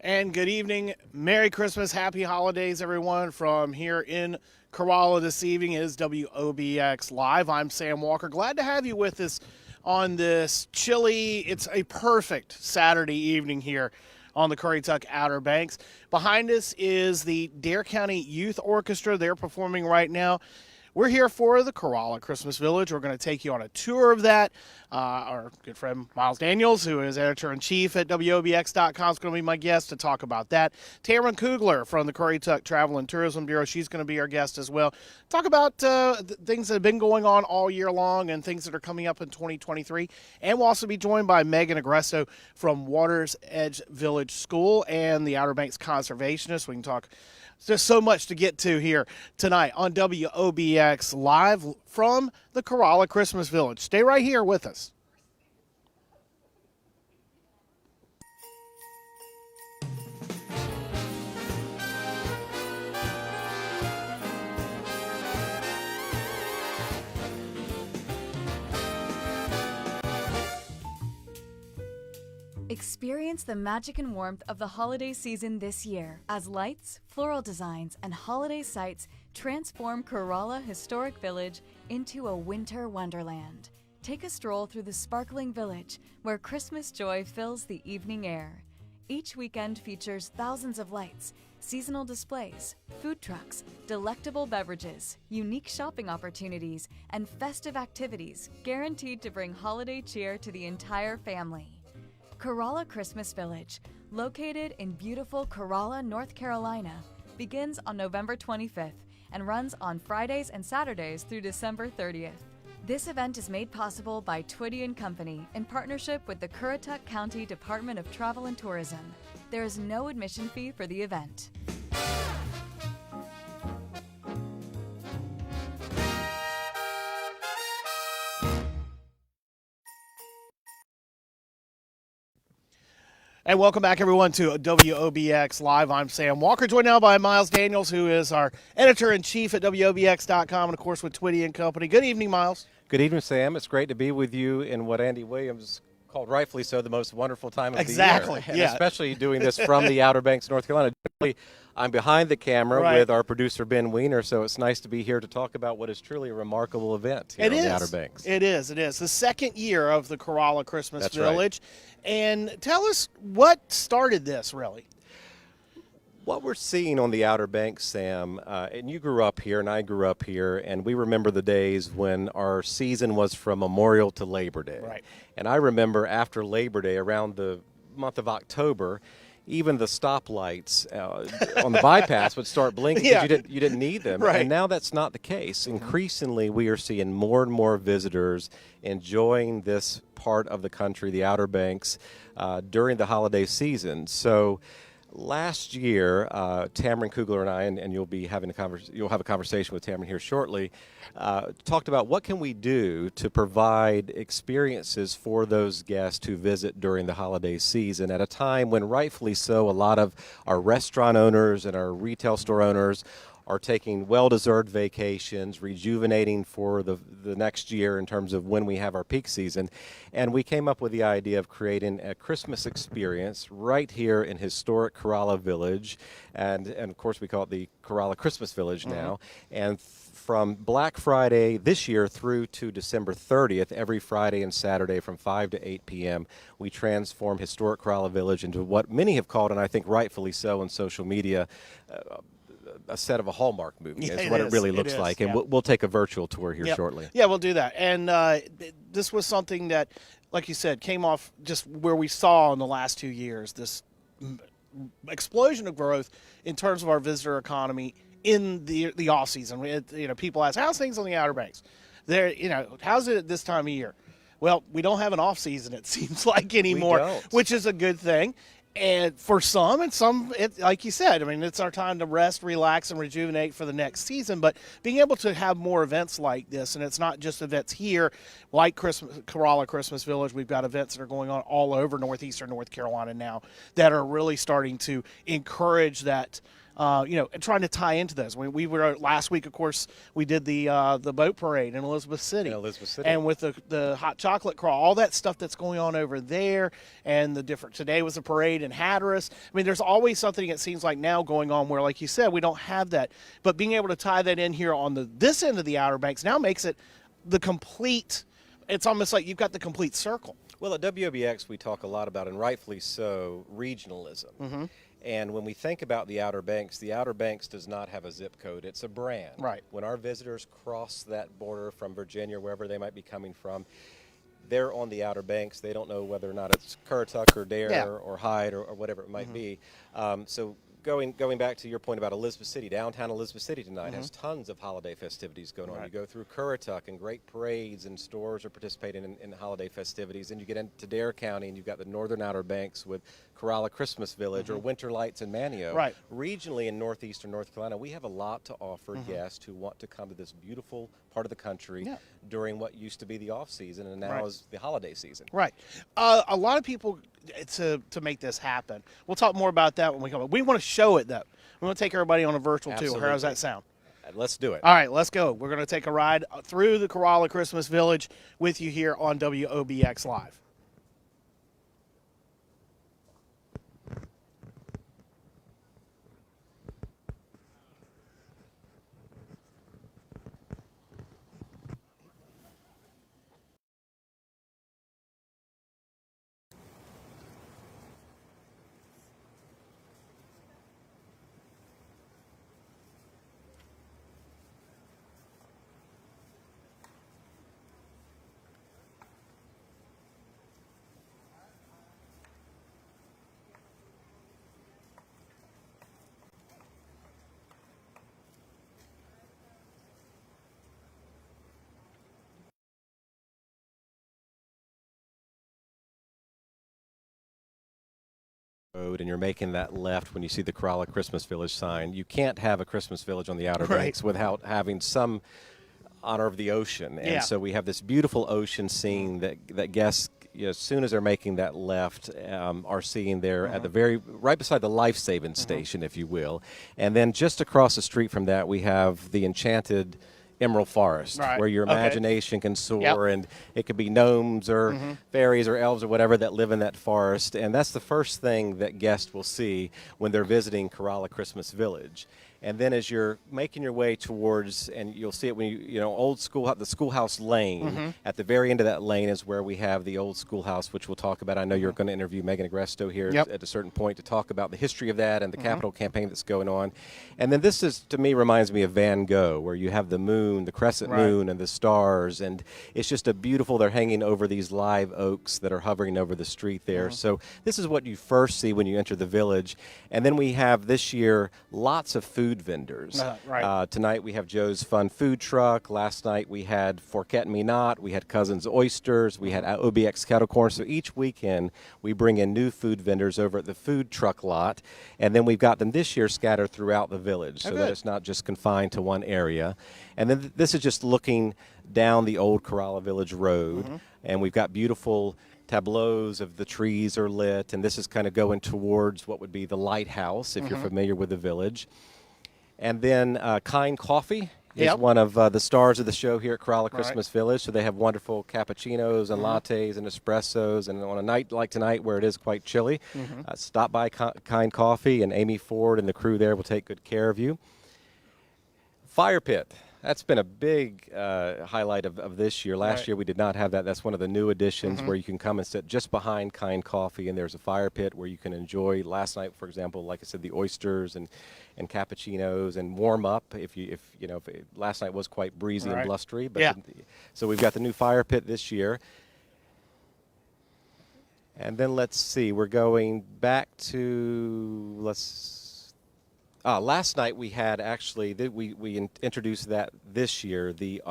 And good evening. Merry Christmas. Happy holidays, everyone. From here in Corolla this evening is WOBX Live. I'm Sam Walker. Glad to have you with us on this chilly, it's a perfect Saturday evening here on the Currituck Outer Banks. Behind us is the Dare County Youth Orchestra. They're performing right now. We're here for the Corolla Christmas Village. We're going to take you on a tour of that. Our good friend Miles Daniels, who is editor-in-chief at WOBX.com, is going to be my guest to talk about that. Tameron Kugler from the Currituck Travel and Tourism Bureau, she's going to be our guest as well. Talk about things that have been going on all year long and things that are coming up in 2023. And we'll also be joined by Meghan Agresto from Water's Edge Village School and the Outer Banks Conservationist. We can talk. There's so much to get to here tonight on WOBX Live from the Corolla Christmas Village. Stay right here with us. Experience the magic and warmth of the holiday season this year as lights, floral designs, and holiday sights transform Corolla Historic Village into a winter wonderland. Take a stroll through the sparkling village where Christmas joy fills the evening air. Each weekend features thousands of lights, seasonal displays, food trucks, delectable beverages, unique shopping opportunities, and festive activities guaranteed to bring holiday cheer to the entire family. Corolla Christmas Village, located in beautiful Corolla, North Carolina, begins on November 25th and runs on Fridays and Saturdays through December 30th. This event is made possible by Twiddy and Company in partnership with the Currituck County Department of Travel and Tourism. There is no admission fee for the event. And welcome back, everyone, to WOBX Live. I'm Sam Walker, joined now by Miles Daniels, who is our editor-in-chief at WOBX.com, and, of course, with Twiddy and Company. Good evening, Miles. Good evening, Sam. It's great to be with you in what Andy Williams called, rightfully so, the most wonderful time of the year. Exactly, And yeah. especially doing this from the Outer Banks, North Carolina. I'm behind the camera with our producer, Ben Weiner, so it's nice to be here to talk about what is truly a remarkable event here on the Outer Banks. It is. It is. The second year of the Corolla Christmas That's Village. Right. And tell us what started this, really. What we're seeing on the Outer Banks, Sam, and you grew up here and I grew up here, and we remember the days when our season was from Memorial to Labor Day. Right. And I remember after Labor Day, around the month of October, even the stoplights on the bypass would start blinking because you didn't need them. Right. And now that's not the case. Increasingly, we are seeing more and more visitors enjoying this part of the country, the Outer Banks, during the holiday season. So last year, Tameron Kugler and I, and you'll be having you'll have a conversation with Tameron here shortly, talked about what can we do to provide experiences for those guests who visit during the holiday season at a time when, rightfully so, a lot of our restaurant owners and our retail store owners are taking well-deserved vacations, rejuvenating for the next year in terms of when we have our peak season. And we came up with the idea of creating a Christmas experience right here in historic Corolla Village. And of course, we call it the Corolla Christmas Village now. And from Black Friday this year through to December 30th, every Friday and Saturday from 5 to 8 p.m., we transform historic Corolla Village into what many have called, and I think rightfully so on social media, a set of a Hallmark movie is what it really looks like. And we'll take a virtual tour here shortly. Yeah, we'll do that. And this was something that, like you said, came off just where we saw in the last 2 years, this explosion of growth in terms of our visitor economy in the off season. People ask, how's things on the Outer Banks? How's it at this time of year? Well, we don't have an off season, it seems like, anymore, which is a good thing. And for some, like you said, I mean, it's our time to rest, relax, and rejuvenate for the next season. But being able to have more events like this, and it's not just events here, like Corolla Christmas Village. We've got events that are going on all over northeastern North Carolina now that are really starting to encourage that trying to tie into this. We were last week, of course, we did the boat parade in Elizabeth City. And with the hot chocolate crawl, all that stuff that's going on over there, and today was a parade in Hatteras. I mean, there's always something, it seems like now, going on where, like you said, we don't have that. But being able to tie that in here on this end of the Outer Banks now makes it the complete. It's almost like you've got the complete circle. Well, at WOBX, we talk a lot about, and rightfully so, regionalism. And when we think about the Outer Banks does not have a zip code. It's a brand. Right. When our visitors cross that border from Virginia, wherever they might be coming from, they're on the Outer Banks. They don't know whether or not it's Currituck or Dare or Hyde or whatever it might be. So going back to your point about Elizabeth City, downtown Elizabeth City tonight has tons of holiday festivities going on. You go through Currituck and great parades, and stores are participating in holiday festivities. And you get into Dare County, and you've got the northern Outer Banks with Corolla Christmas Village or Winter Lights in Manio. Right. Regionally in northeastern North Carolina, we have a lot to offer guests who want to come to this beautiful part of the country during what used to be the off season and now is the holiday season. Right. A lot of people, to make this happen. We'll talk more about that when we come up. We want to show it, though. We want to take everybody on a virtual tour. How does that sound? Let's do it. All right, let's go. We're going to take a ride through the Corolla Christmas Village with you here on WOBX Live. And you're making that left when you see the Corolla Christmas Village sign. You can't have a Christmas village on the Outer Banks without having some honor of the ocean. And so we have this beautiful ocean scene that guests, as soon as they're making that left, are seeing there at the right beside the life-saving station, if you will. And then just across the street from that, we have the enchanted Emerald Forest, where your imagination can soar, and it could be gnomes or fairies or elves or whatever that live in that forest. And that's the first thing that guests will see when they're visiting Corolla Christmas Village. And then as you're making your way towards, and you'll see it when the schoolhouse lane, at the very end of that lane is where we have the old schoolhouse, which we'll talk about. I know you're going to interview Meghan Agresto here at a certain point to talk about the history of that and the capital campaign that's going on. And then this to me, reminds me of Van Gogh, where you have the moon, the crescent moon, and the stars. And it's just they're hanging over these live oaks that are hovering over the street there. So this is what you first see when you enter the village. And then we have this year lots of food vendors. Tonight we have Joe's Fun Food Truck. Last night we had Forget Me Not. We had Cousins Oysters. We had OBX Kettle Corn. So each weekend we bring in new food vendors over at the food truck lot. And then we've got them this year scattered throughout the village so that it's not just confined to one area. And then this is just looking down the old Corolla Village Road. And we've got beautiful tableaus of the trees are lit. And this is kind of going towards what would be the lighthouse, if you're familiar with the village. And then Kind Coffee is one of the stars of the show here at Corolla Christmas Village. So they have wonderful cappuccinos and lattes and espressos. And on a night like tonight where it is quite chilly, stop by Kind Coffee, and Amy Ford and the crew there will take good care of you. Fire pit. That's been a big highlight of this year. Last year we did not have that. That's one of the new additions where you can come and sit just behind Kind Coffee, and there's a fire pit where you can enjoy, last night, for example, like I said, the oysters and cappuccinos, and warm up last night was quite breezy and blustery. But so we've got the new fire pit this year. And then let's see, we're going back to, last night we had we introduced that this year, the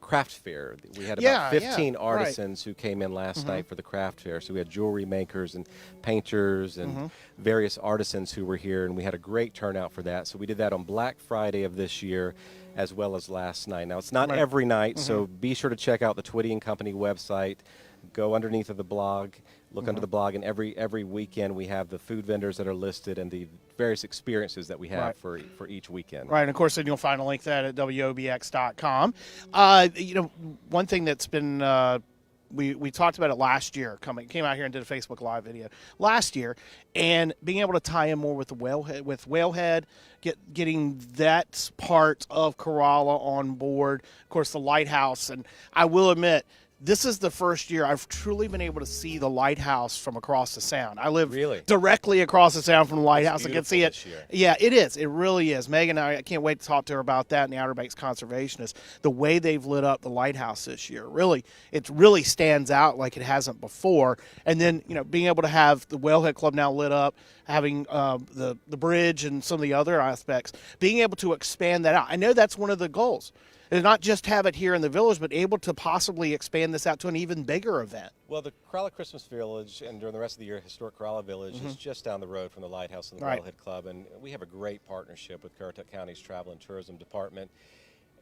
craft fair. We had about 15 artisans who came in last night for the craft fair. So we had jewelry makers and painters and various artisans who were here, and we had a great turnout for that. So we did that on Black Friday of this year as well as last night. Now, it's not every night, so be sure to check out the Twiddy and Company website. Go underneath of the blog, Look under the blog, and every weekend we have the food vendors that are listed and the various experiences that we have for each weekend. Right, and of course, then you'll find a link to that at WOBX.com. One thing that's been we talked about it last year. Came out here and did a Facebook Live video last year, and being able to tie in more with the Whalehead, getting that part of Corolla on board. Of course, the lighthouse, and I will admit, this is the first year I've truly been able to see the lighthouse from across the sound. I live directly across the sound from the lighthouse. I can see it. Yeah, it is. It really is. Meghan and I can't wait to talk to her about that and the Outer Banks Conservationists. The way they've lit up the lighthouse this year, it really stands out like it hasn't before. And then, being able to have the Whalehead Club now lit up, having the bridge and some of the other aspects, being able to expand that out. I know that's one of the goals. And not just have it here in the village, but able to possibly expand this out to an even bigger event. Well, the Corolla Christmas Village, and during the rest of the year, Historic Corolla Village is just down the road from the Lighthouse and the Whalehead Club, and we have a great partnership with Currituck County's Travel and Tourism Department.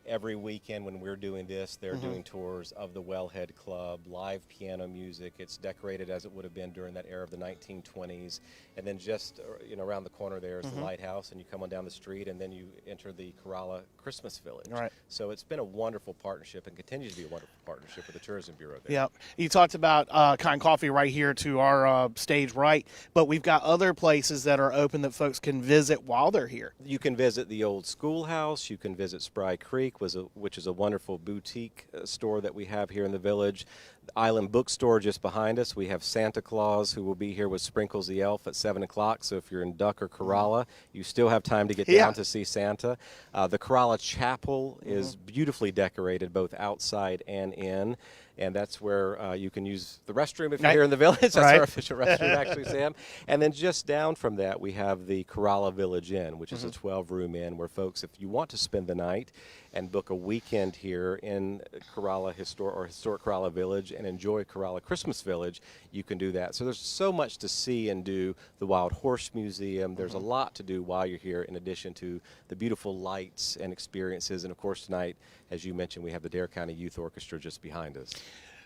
Every weekend when we're doing this, they're doing tours of the Whalehead Club, live piano music. It's decorated as it would have been during that era of the 1920s. And then just around the corner there is the lighthouse, and you come on down the street, and then you enter the Corolla Christmas Village. Right. So it's been a wonderful partnership and continues to be a wonderful partnership with the Tourism Bureau there. Yeah. You talked about Kind Coffee right here to our stage right, but we've got other places that are open that folks can visit while they're here. You can visit the old schoolhouse. You can visit Spry Creek, which is a wonderful boutique store that we have here in the village. The Island Bookstore just behind us. We have Santa Claus, who will be here with Sprinkles the Elf at 7 o'clock. So if you're in Duck or Corolla, you still have time to get down to see Santa. The Corolla Chapel is beautifully decorated both outside and in. And that's where you can use the restroom if you're here in the village. That's our official restroom, actually, Sam. And then just down from that, we have the Corolla Village Inn, which is a 12-room inn where folks, if you want to spend the night and book a weekend here in Corolla Historic Corolla Village and enjoy Corolla Christmas Village, you can do that. So there's so much to see and do. The Wild Horse Museum, there's a lot to do while you're here, in addition to the beautiful lights and experiences. And, of course, tonight, as you mentioned, we have the Dare County Youth Orchestra just behind us.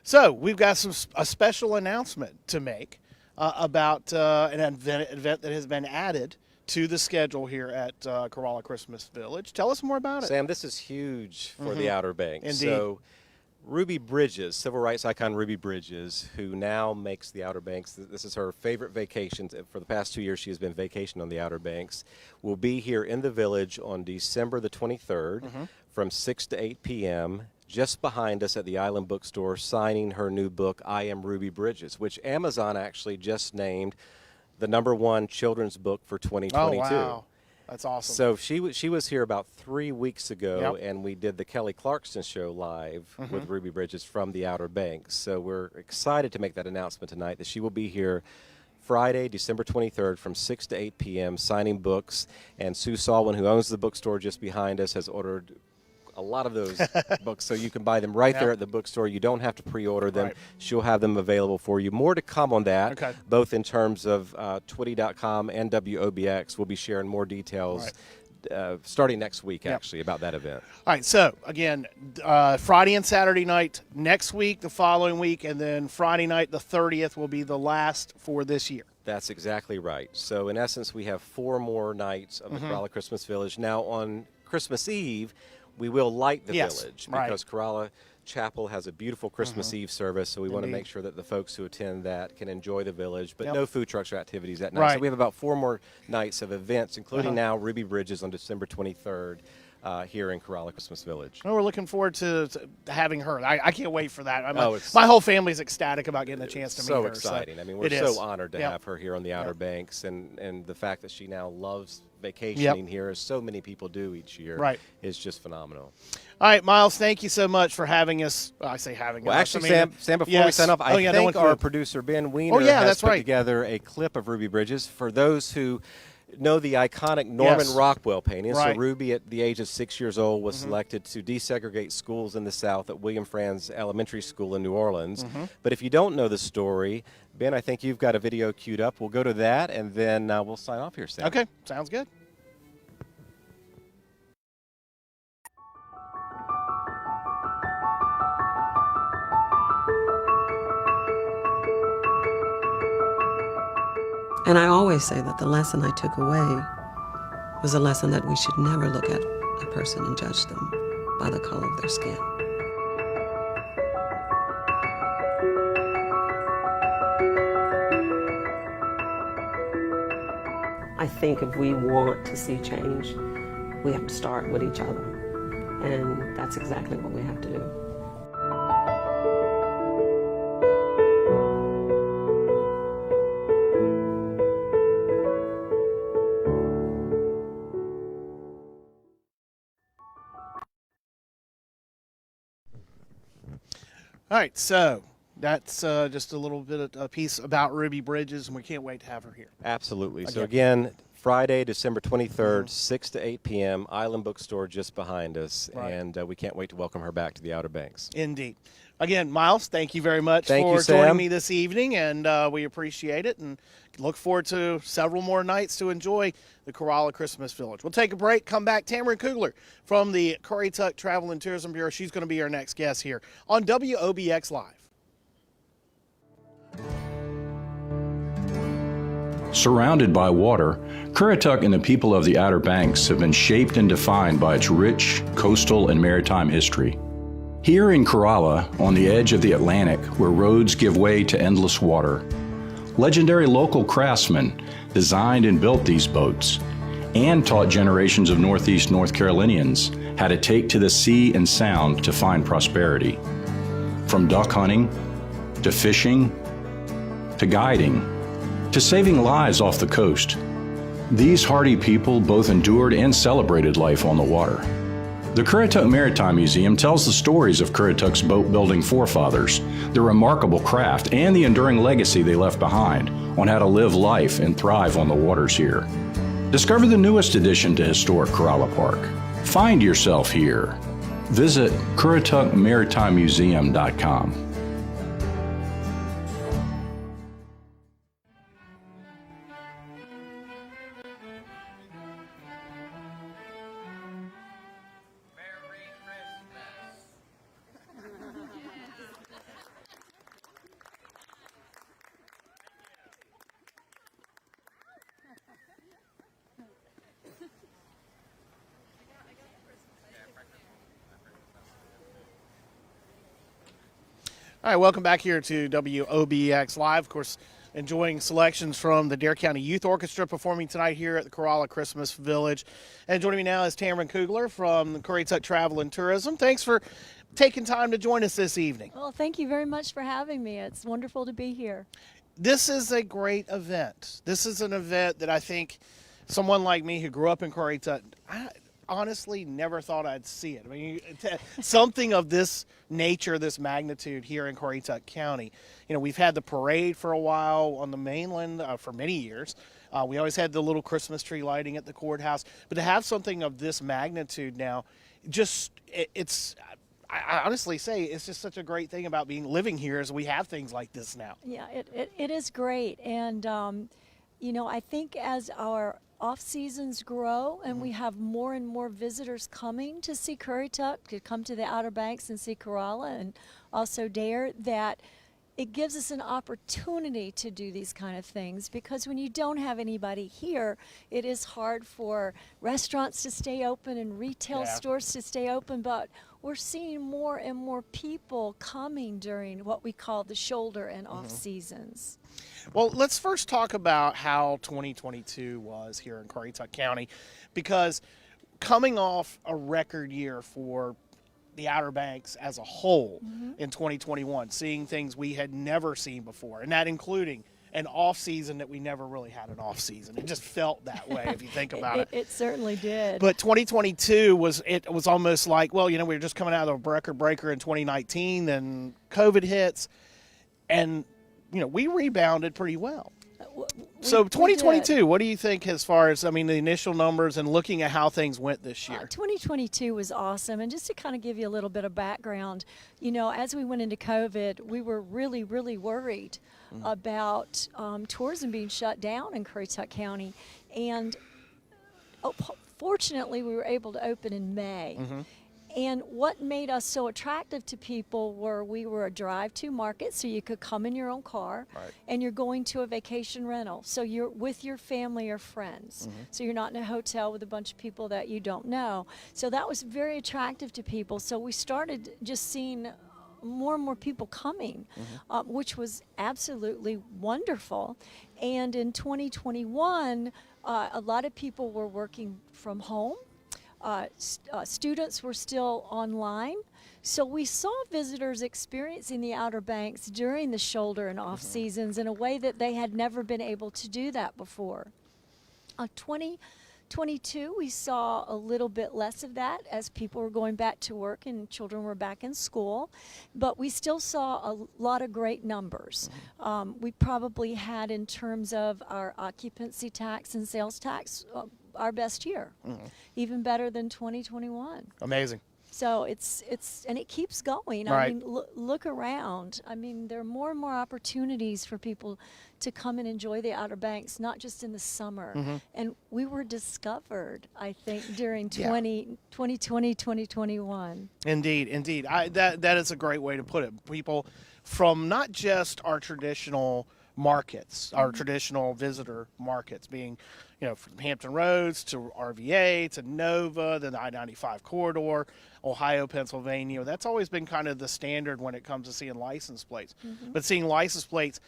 So we've got a special announcement to make about an event that has been added to the schedule here at Corolla Christmas Village. Tell us more about it. Sam, this is huge for the Outer Banks. Indeed. So Ruby Bridges, civil rights icon Ruby Bridges, who now makes the Outer Banks, this is her favorite vacation. For the past 2 years, she has been vacationing on the Outer Banks, will be here in the village on December the 23rd from 6 to 8 p.m., just behind us at the Island Bookstore, signing her new book, I Am Ruby Bridges, which Amazon actually just named the #1 children's book for 2022. Oh, wow. That's awesome. So she was here about 3 weeks ago, and we did the Kelly Clarkson show live with Ruby Bridges from the Outer Banks. So we're excited to make that announcement tonight that she will be here Friday, December 23rd from 6 to 8 p.m. signing books. And Sue Salwin, who owns the bookstore just behind us, has ordered a lot of those books, so you can buy them right there at the bookstore. You don't have to pre-order them. She'll have them available for you. More to come on that, both in terms of Twiddy.com and WOBX. We'll be sharing more details starting next week, actually, about that event. All right, so, again, Friday and Saturday night next week, the following week, and then Friday night, the 30th, will be the last for this year. That's exactly right. So, in essence, we have 4 more nights of the Corolla Christmas Village. Now, on Christmas Eve, we will light the village because Corolla Chapel has a beautiful Christmas Eve service, so we want to make sure that the folks who attend that can enjoy the village, but no food trucks or activities that night. So we have about 4 more nights of events, including now Ruby Bridges on December 23rd here in Corolla Christmas Village. Well, we're looking forward to having her. I can't wait for that. My whole family's ecstatic about getting a chance to meet her. So exciting. I mean, we're so honored to have her here on the Outer Banks, and the fact that she now loves vacationing here, as so many people do each year, is just phenomenal. All right, Miles, thank you so much for having us. Well, I say having us. Actually, Sam, before we sign off, I think our producer, Ben Wiener, has put together a clip of Ruby Bridges. For those who know the iconic Norman Rockwell painting, so Ruby, at the age of 6 years old, was selected to desegregate schools in the South at William Franz Elementary School in New Orleans. But if you don't know the story, Ben, I think you've got a video queued up. We'll go to that, and then we'll sign off here, Sam. Okay, sounds good. And I always say that the lesson I took away was a lesson that we should never look at a person and judge them by the color of their skin. I think if we want to see change, we have to start with each other. And that's exactly what we have to do. All right, so that's just a little bit of a piece about Ruby Bridges, and we can't wait to have her here. Absolutely. So again, Friday, December 23rd, 6 to 8 p.m., Island Bookstore just behind us, and we can't wait to welcome her back to the Outer Banks. Indeed. Again, Miles, thank you very much for joining me this evening, and we appreciate it, and look forward to several more nights to enjoy the Corolla Christmas Village. We'll take a break, come back. Tameron Kugler from the Currituck Travel and Tourism Bureau. She's going to be our next guest here on WOBX Live. Surrounded by water, Currituck and the people of the Outer Banks have been shaped and defined by its rich coastal and maritime history. Here in Corolla, on the edge of the Atlantic, where roads give way to endless water, legendary local craftsmen designed and built these boats and taught generations of Northeast North Carolinians how to take to the sea and sound to find prosperity. From duck hunting, to fishing, to guiding, to saving lives off the coast, these hardy people both endured and celebrated life on the water. The Currituck Maritime Museum tells the stories of Currituck's boat-building forefathers, their remarkable craft, and the enduring legacy they left behind on how to live life and thrive on the waters here. Discover the newest addition to historic Corolla Park. Find yourself here. Visit CurrituckMaritimeMuseum.com. All right, welcome back here to WOBX Live. Of course, enjoying selections from the Dare County Youth Orchestra performing tonight here at the Corolla Christmas Village. And joining me now is Tameron Kugler from the Currituck Travel and Tourism. Thanks for taking time to join us this evening. Well, thank you very much for having me. It's wonderful to be here. This is a great event. This is an event that I think someone like me who grew up in Currituck, I honestly never thought I'd see it. I mean, something of this nature, this magnitude here in Currituck County. You know, we've had the parade for a while on the mainland for many years. We always had the little Christmas tree lighting at the courthouse. But to have something of this magnitude now, I honestly say it's just such a great thing about living here is we have things like this now. Yeah, it is great. And, you know, I think as our off seasons grow and we have more and more visitors coming to see Currituck, to come to the Outer Banks and see Corolla and also Dare, that it gives us an opportunity to do these kind of things, because when you don't have anybody here, it is hard for restaurants to stay open and retail stores to stay open, but we're seeing more and more people coming during what we call the shoulder and off seasons. Well, let's first talk about how 2022 was here in Currituck County, because coming off a record year for the Outer Banks as a whole in 2021, seeing things we had never seen before, and that including an off season that we never really had an off season. It just felt that way if you think about it. It certainly did. But 2022 was almost like, well, you know, we were just coming out of a record breaker in 2019, then COVID hits, and you know, we rebounded pretty well. So 2022, what do you think as far as, I mean, the initial numbers and looking at how things went this year? 2022 was awesome. And just to kind of give you a little bit of background, you know, as we went into COVID, we were really, really worried about tourism being shut down in Currituck County. And fortunately, we were able to open in May. And what made us so attractive to people were we were a drive-to market, so you could come in your own car, and you're going to a vacation rental. So you're with your family or friends. So you're not in a hotel with a bunch of people that you don't know. So that was very attractive to people. So we started just seeing more and more people coming, which was absolutely wonderful. And in 2021, a lot of people were working from home. Students were still online. So we saw visitors experiencing the Outer Banks during the shoulder and off seasons in a way that they had never been able to do that before. 2022, we saw a little bit less of that as people were going back to work and children were back in school, but we still saw a lot of great numbers. We probably had, in terms of our occupancy tax and sales tax, our best year, even better than 2021. Amazing. So it's and it keeps going. I mean, look around. I mean, there are more and more opportunities for people to come and enjoy the Outer Banks, not just in the summer. And we were discovered, I think, during 2020, 2021. Indeed. That is a great way to put it. People from not just our traditional markets, our traditional visitor markets, being, from Hampton Roads to RVA to Nova, then the I-95 corridor, Ohio, Pennsylvania. That's always been kind of the standard when it comes to seeing license plates. But seeing license plates,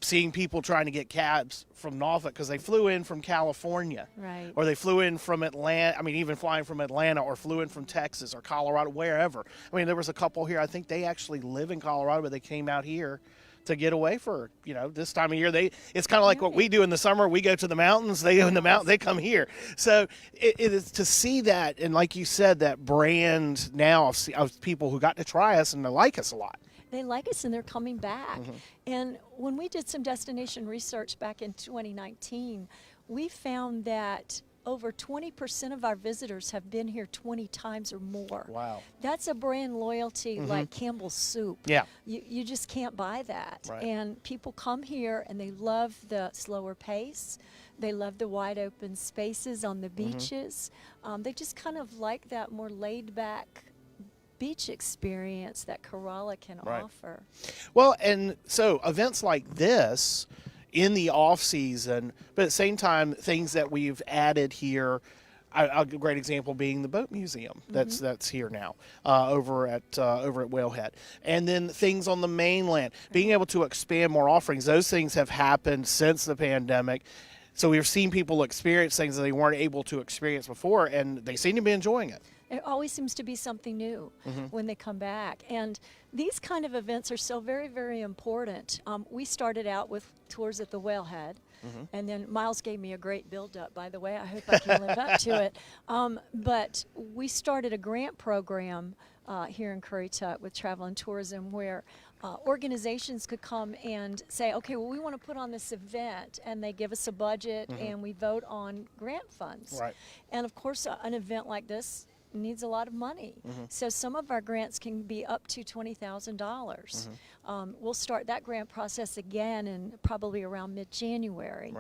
seeing people trying to get cabs from Norfolk because they flew in from California, or they flew in from Atlanta. I mean, even flying from Atlanta, or flew in from Texas or Colorado, wherever. I mean, there was a couple here. I think they actually live in Colorado, but they came out here to get away for, this time of year. It's kind of like what we do in the summer. We go to the mountains, they go in the mountains, they come here. So it is to see that, and like you said, that brand now of people who got to try us and they like us a lot. They like us and they're coming back. And when we did some destination research back in 2019, we found that over 20% of our visitors have been here 20 times or more. Wow. That's a brand loyalty like Campbell's soup. Yeah. You just can't buy that. And people come here and they love the slower pace. They love the wide open spaces on the beaches. They just kind of like that more laid back beach experience that Corolla can offer. Well, and so events like this in the off season, but at the same time, things that we've added here. A great example being the boat museum that's here now over at Whalehead, and then things on the mainland. Being able to expand more offerings, those things have happened since the pandemic. So we've seen people experience things that they weren't able to experience before, and they seem to be enjoying it. It always seems to be something new when they come back. And these kind of events are so very, very important. We started out with tours at the Whalehead, and then Miles gave me a great build-up, by the way. I hope I can live up to it. But we started a grant program here in Currituck with Travel and Tourism where organizations could come and say, okay, well, we want to put on this event, and they give us a budget, and we vote on grant funds. And, of course, an event like this needs a lot of money. So some of our grants can be up to $20,000. We'll start that grant process again in probably around mid-January.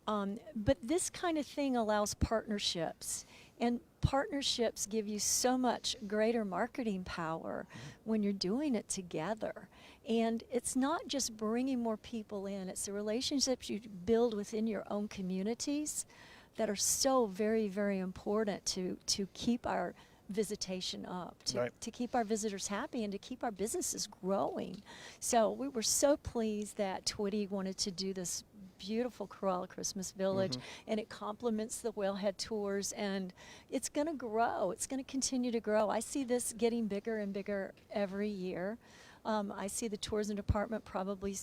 But this kind of thing allows partnerships, and partnerships give you so much greater marketing power when you're doing it together. And it's not just bringing more people in, it's the relationships you build within your own communities that are so very, very important to keep our visitation up, to keep our visitors happy, and to keep our businesses growing. So we were so pleased that Twiddy wanted to do this beautiful Corolla Christmas Village, and it complements the Whalehead tours, and it's going to grow. It's going to continue to grow. I see this getting bigger and bigger every year. I see the tourism department probably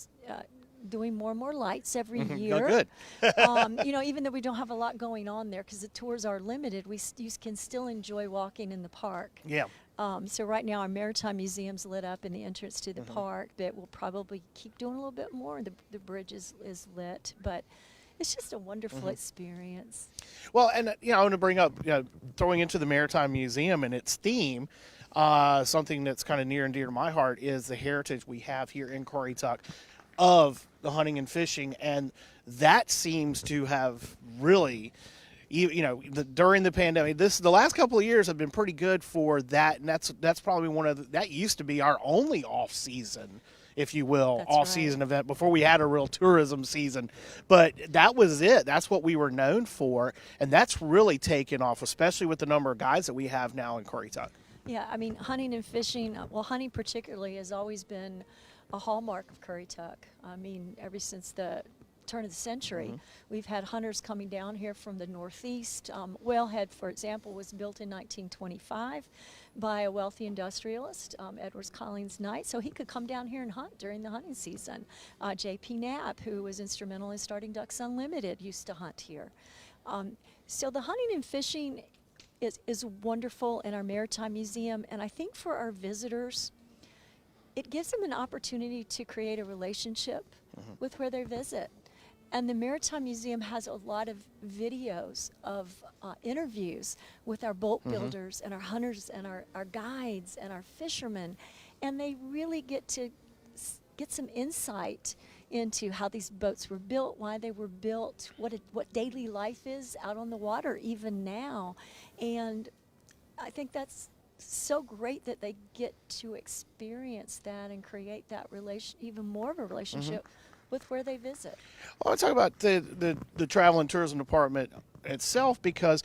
doing more and more lights every year. Even though we don't have a lot going on there because the tours are limited, you can still enjoy walking in the park. So right now our Maritime Museum's lit up in the entrance to the park, but we'll probably keep doing a little bit more. The bridge is lit, but it's just a wonderful experience. Well, and I want to bring up, throwing into the Maritime Museum and its theme, something that's kind of near and dear to my heart is the heritage we have here in Currituck of the hunting and fishing, and that seems to have really during the pandemic, the last couple of years have been pretty good for that, and that's probably that used to be our only off season, if you will, That's off-season event before we had a real tourism season. But that was it. That's what we were known for, and that's really taken off, especially with the number of guys that we have now in Currituck. Yeah, I mean, hunting and fishing, well, hunting particularly has always been a hallmark of Currituck. I mean, ever since the turn of the century, we've had hunters coming down here from the Northeast. Whalehead, for example, was built in 1925 by a wealthy industrialist, Edwards Collins Knight, so he could come down here and hunt during the hunting season. J.P. Knapp, who was instrumental in starting Ducks Unlimited, used to hunt here. So the hunting and fishing is wonderful in our Maritime Museum, and I think for our visitors, it gives them an opportunity to create a relationship with where they visit. And the Maritime Museum has a lot of videos of interviews with our boat builders and our hunters and our guides and our fishermen, and they really get to get some insight into how these boats were built, why they were built, what daily life is out on the water even now. And I think that's so great that they get to experience that and create that even more of a relationship with where they visit. Well, I talk about the Travel and Tourism Department itself, because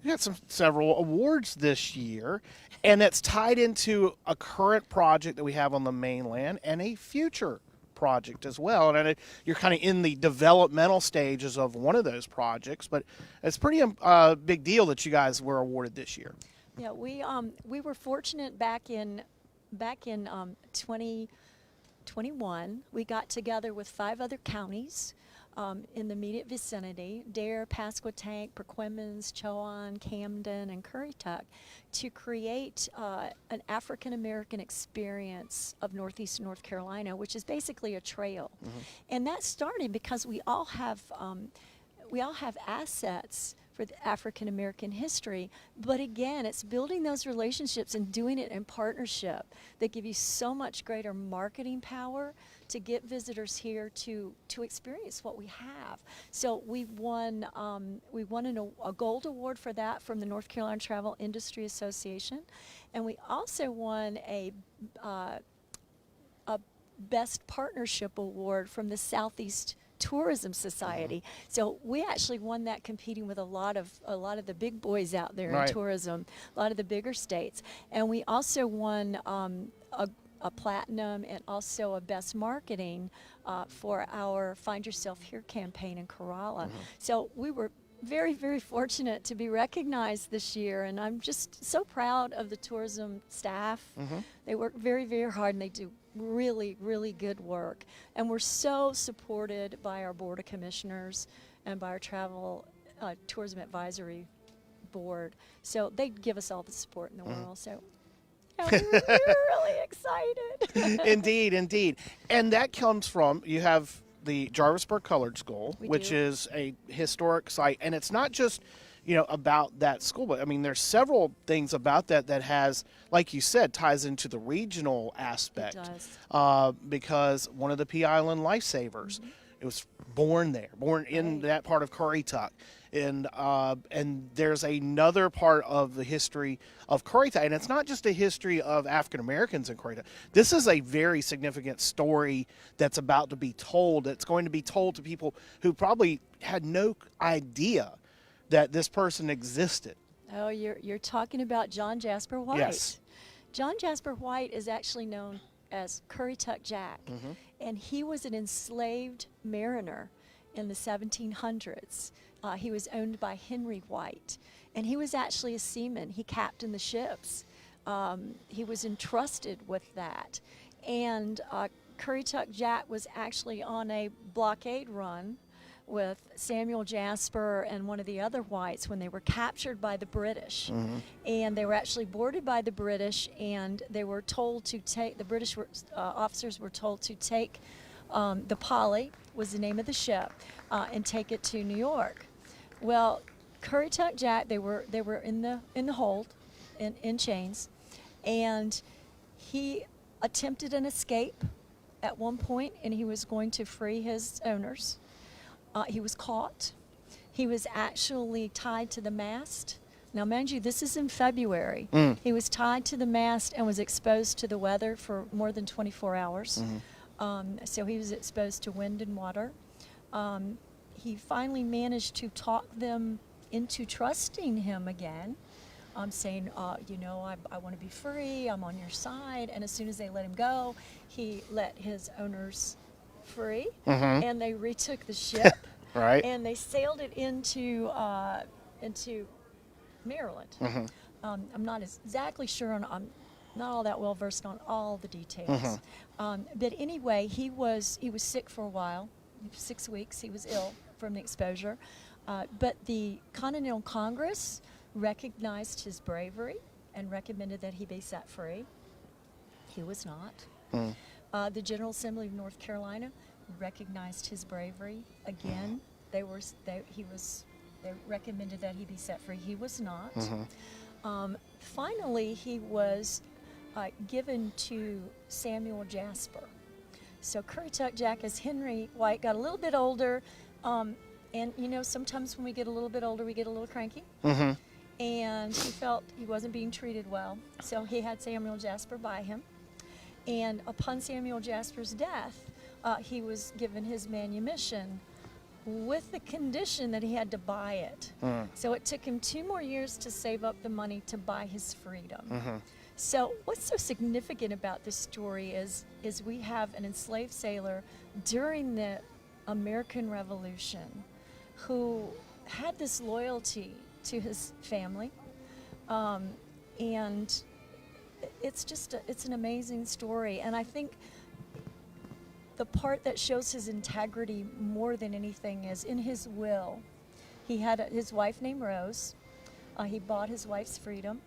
we got several awards this year, and it's tied into a current project that we have on the mainland and a future project as well. And you're kind of in the developmental stages of one of those projects, but it's pretty big deal that you guys were awarded this year. Yeah, we were fortunate back in 2021. We got together with 5 other counties in the immediate vicinity: Dare, Pasquotank, Perquimans, Chowan, Camden, and Currituck, to create an African American experience of Northeast North Carolina, which is basically a trail. And that started because we all have assets for the African American history, but again, it's building those relationships and doing it in partnership that give you so much greater marketing power to get visitors here to experience what we have. So we won a gold award for that from the North Carolina Travel Industry Association, and we also won a Best Partnership Award from the Southeast Tourism Society. So we actually won that, competing with a lot of the big boys out there in tourism, a lot of the bigger states. And we also won a platinum and also a best marketing for our Find Yourself Here campaign in Corolla. So we were very, very fortunate to be recognized this year, and I'm just so proud of the tourism staff. They work very, very hard, and they do really, really good work. And we're so supported by our Board of Commissioners and by our Travel Tourism Advisory Board. So they give us all the support in the world. So yeah, we're really excited. Indeed, indeed. And that comes from, you have the Jarvisburg Colored School, which is a historic site, and it's not just about that school, but I mean there's several things about that has, like you said, ties into the regional aspect. It does. Because one of the Pea Island lifesavers, it was born in that part of Currituck. And there's another part of the history of Currituck, and it's not just a history of African Americans in Currituck. This is a very significant story that's about to be told. It's going to be told to people who probably had no idea that this person existed. Oh, you're talking about John Jasper White. Yes. John Jasper White is actually known as Currituck Jack, and he was an enslaved mariner in the 1700s. He was owned by Henry White, and he was actually a seaman. He captained the ships. He was entrusted with that. And Currituck Jack was actually on a blockade run with Samuel Jasper and one of the other whites when they were captured by the British. And they were actually boarded by the British, and they were told to take, the British officers were told to take the Polly, was the name of the ship, and take it to New York. Well, Currituck Jack, they were in the hold, in chains, and he attempted an escape at one point, and he was going to free his owners. He was caught, He was actually tied to the mast. Now, mind you, this is in February. He was tied to the mast and was exposed to the weather for more than 24 hours. So he was exposed to wind and water. He finally managed to talk them into trusting him again, saying, you know, I want to be free, I'm on your side. And as soon as they let him go, he let his owners free, and they retook the ship. Right. And they sailed it into Maryland. I'm not exactly sure I'm not all that well versed on all the details. But anyway, he was sick for a while, 6 weeks. He was ill from the exposure. But the Continental Congress recognized his bravery and recommended that he be set free. He was not. The General Assembly of North Carolina recognized his bravery again. They recommended that he be set free. He was not. Finally, he was given to Samuel Jasper. So Currituck Jack, as Henry White got a little bit older, and you know, sometimes when we get a little bit older, we get a little cranky. And he felt he wasn't being treated well, so he had Samuel Jasper by him. And upon Samuel Jasper's death, he was given his manumission with the condition that he had to buy it. So it took him 2 more years to save up the money to buy his freedom. So what's so significant about this story is we have an enslaved sailor during the American Revolution who had this loyalty to his family, and it's an amazing story. And I think the part that shows his integrity more than anything is in his will. He had his wife named Rose. He bought his wife's freedom.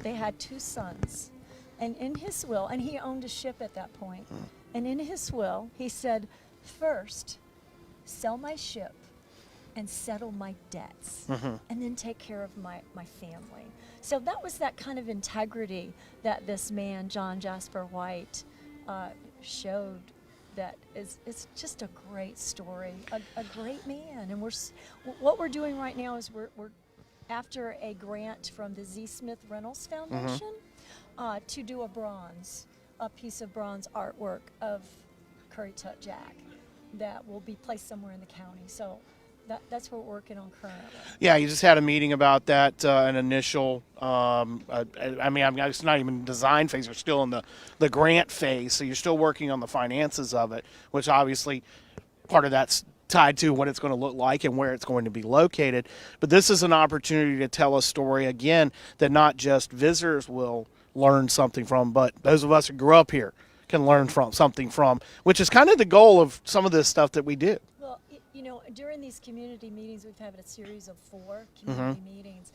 They had 2 sons. And in his will, and he owned a ship at that point, and in his will, he said, first, sell my ship and settle my debts, and then take care of my family. So that was that kind of integrity that this man, John Jasper White, showed. That it's just a great story, a great man. And what we're doing right now is we're after a grant from the Z. Smith Reynolds Foundation to do a piece of bronze artwork of Currituck Jack that will be placed somewhere in the county. So that's what we're working on currently. Yeah, you just had a meeting about that, an initial, I mean, it's not even design phase. You're still in the grant phase, so you're still working on the finances of it, which obviously part of that's tied to what it's going to look like and where it's going to be located. But this is an opportunity to tell a story, again, that not just visitors will learn something from, but those of us who grew up here can learn something from, which is kind of the goal of some of this stuff that we do. Well, you know, during these community meetings, we've had a series of 4 community meetings.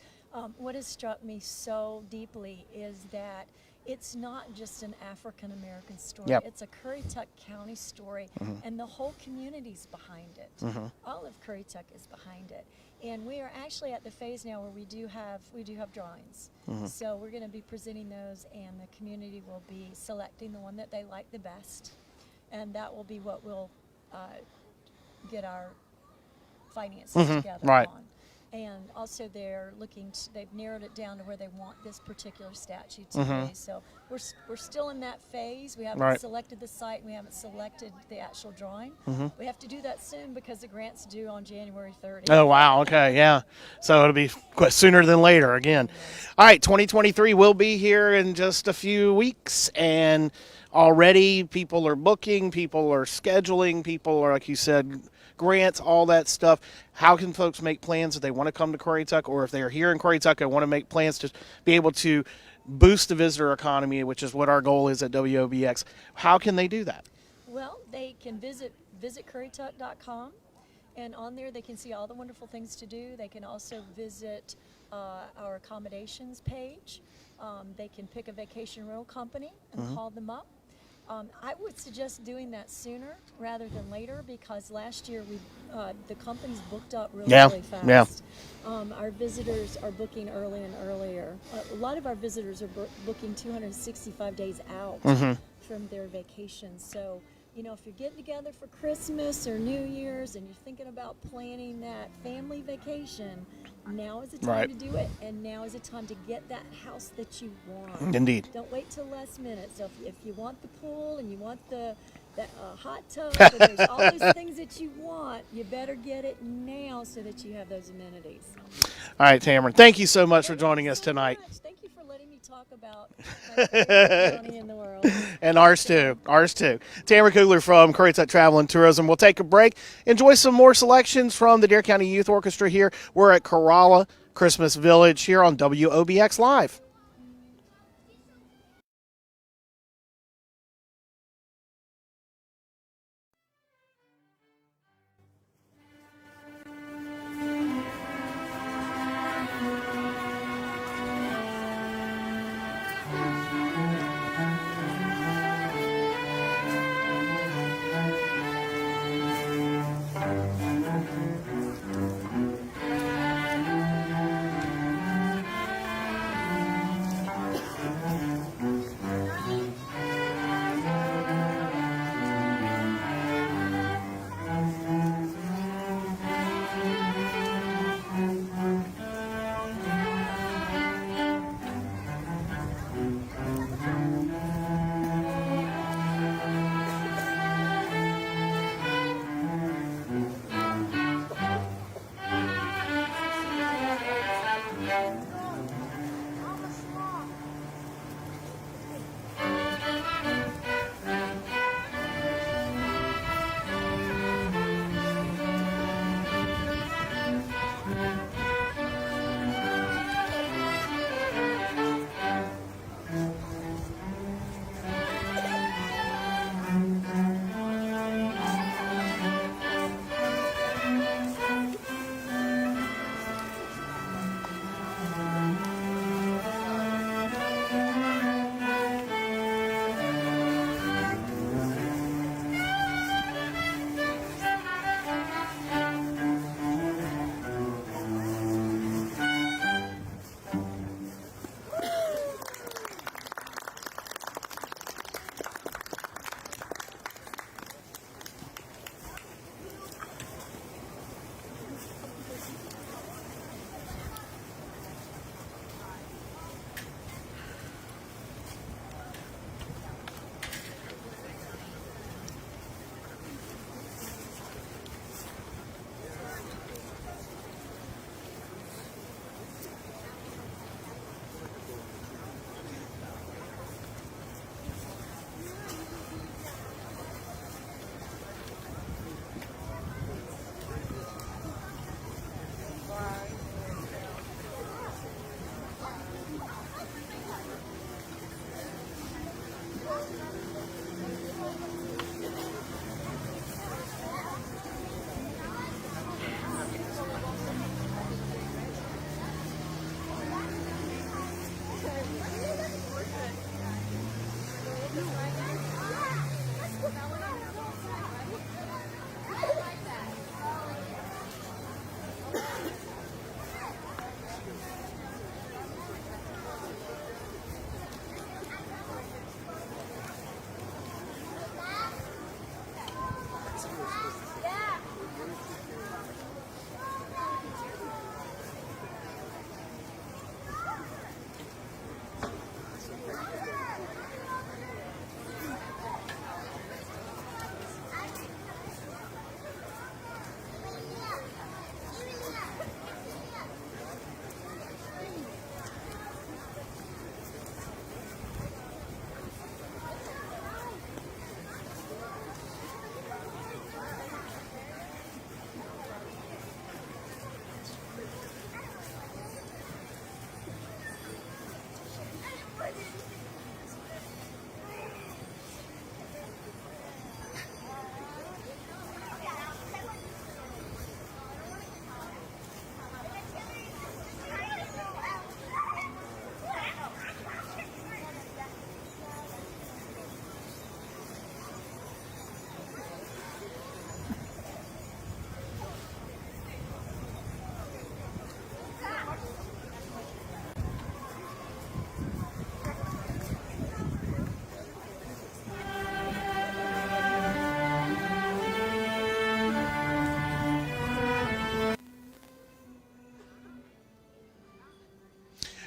What has struck me so deeply is that it's not just an African American story. Yep. It's a Currituck County story, and the whole community's behind it. All of Currituck is behind it, and we are actually at the phase now where we do have drawings. So we're going to be presenting those, and the community will be selecting the one that they like the best, and that will be what we'll get our finances together on. And also they've narrowed it down to where they want this particular statue to be. So we're still in that phase. We haven't selected the site, and we haven't selected the actual drawing. We have to do that soon because the grant's due on January 30th. Oh, wow. Okay, yeah. So it'll be sooner than later again. All right, 2023 will be here in just a few weeks, and already people are booking, people are scheduling, people are, like you said, grants, all that stuff. How can folks make plans if they want to come to Currituck, or if they are here in Currituck and want to make plans to be able to boost the visitor economy, which is what our goal is at WOBX? How can they do that? Well, they can visit Currituck.com, and on there they can see all the wonderful things to do. They can also visit our accommodations page. They can pick a vacation rental company and call them up. I would suggest doing that sooner rather than later, because last year the companies booked up really fast. Yeah. Our visitors are booking early and earlier. A lot of our visitors are booking 265 days out from their vacations. So you know, if you're getting together for Christmas or New Year's and you're thinking about planning that family vacation, now is the time Right. to do it, and now is the time to get that house that you want. Indeed. Don't wait till last minute. So if you want the pool and you want the hot tub, and there's all those things that you want, you better get it now so that you have those amenities. All right, Tameron, thank you so much for joining us tonight. Thank you for letting me talk about my favorite county in the world. And ours too. Tameron Kugler from Currituck Travel and Tourism. We'll take a break. Enjoy some more selections from the Dare County Youth Orchestra here. We're at Corolla Christmas Village here on WOBX Live.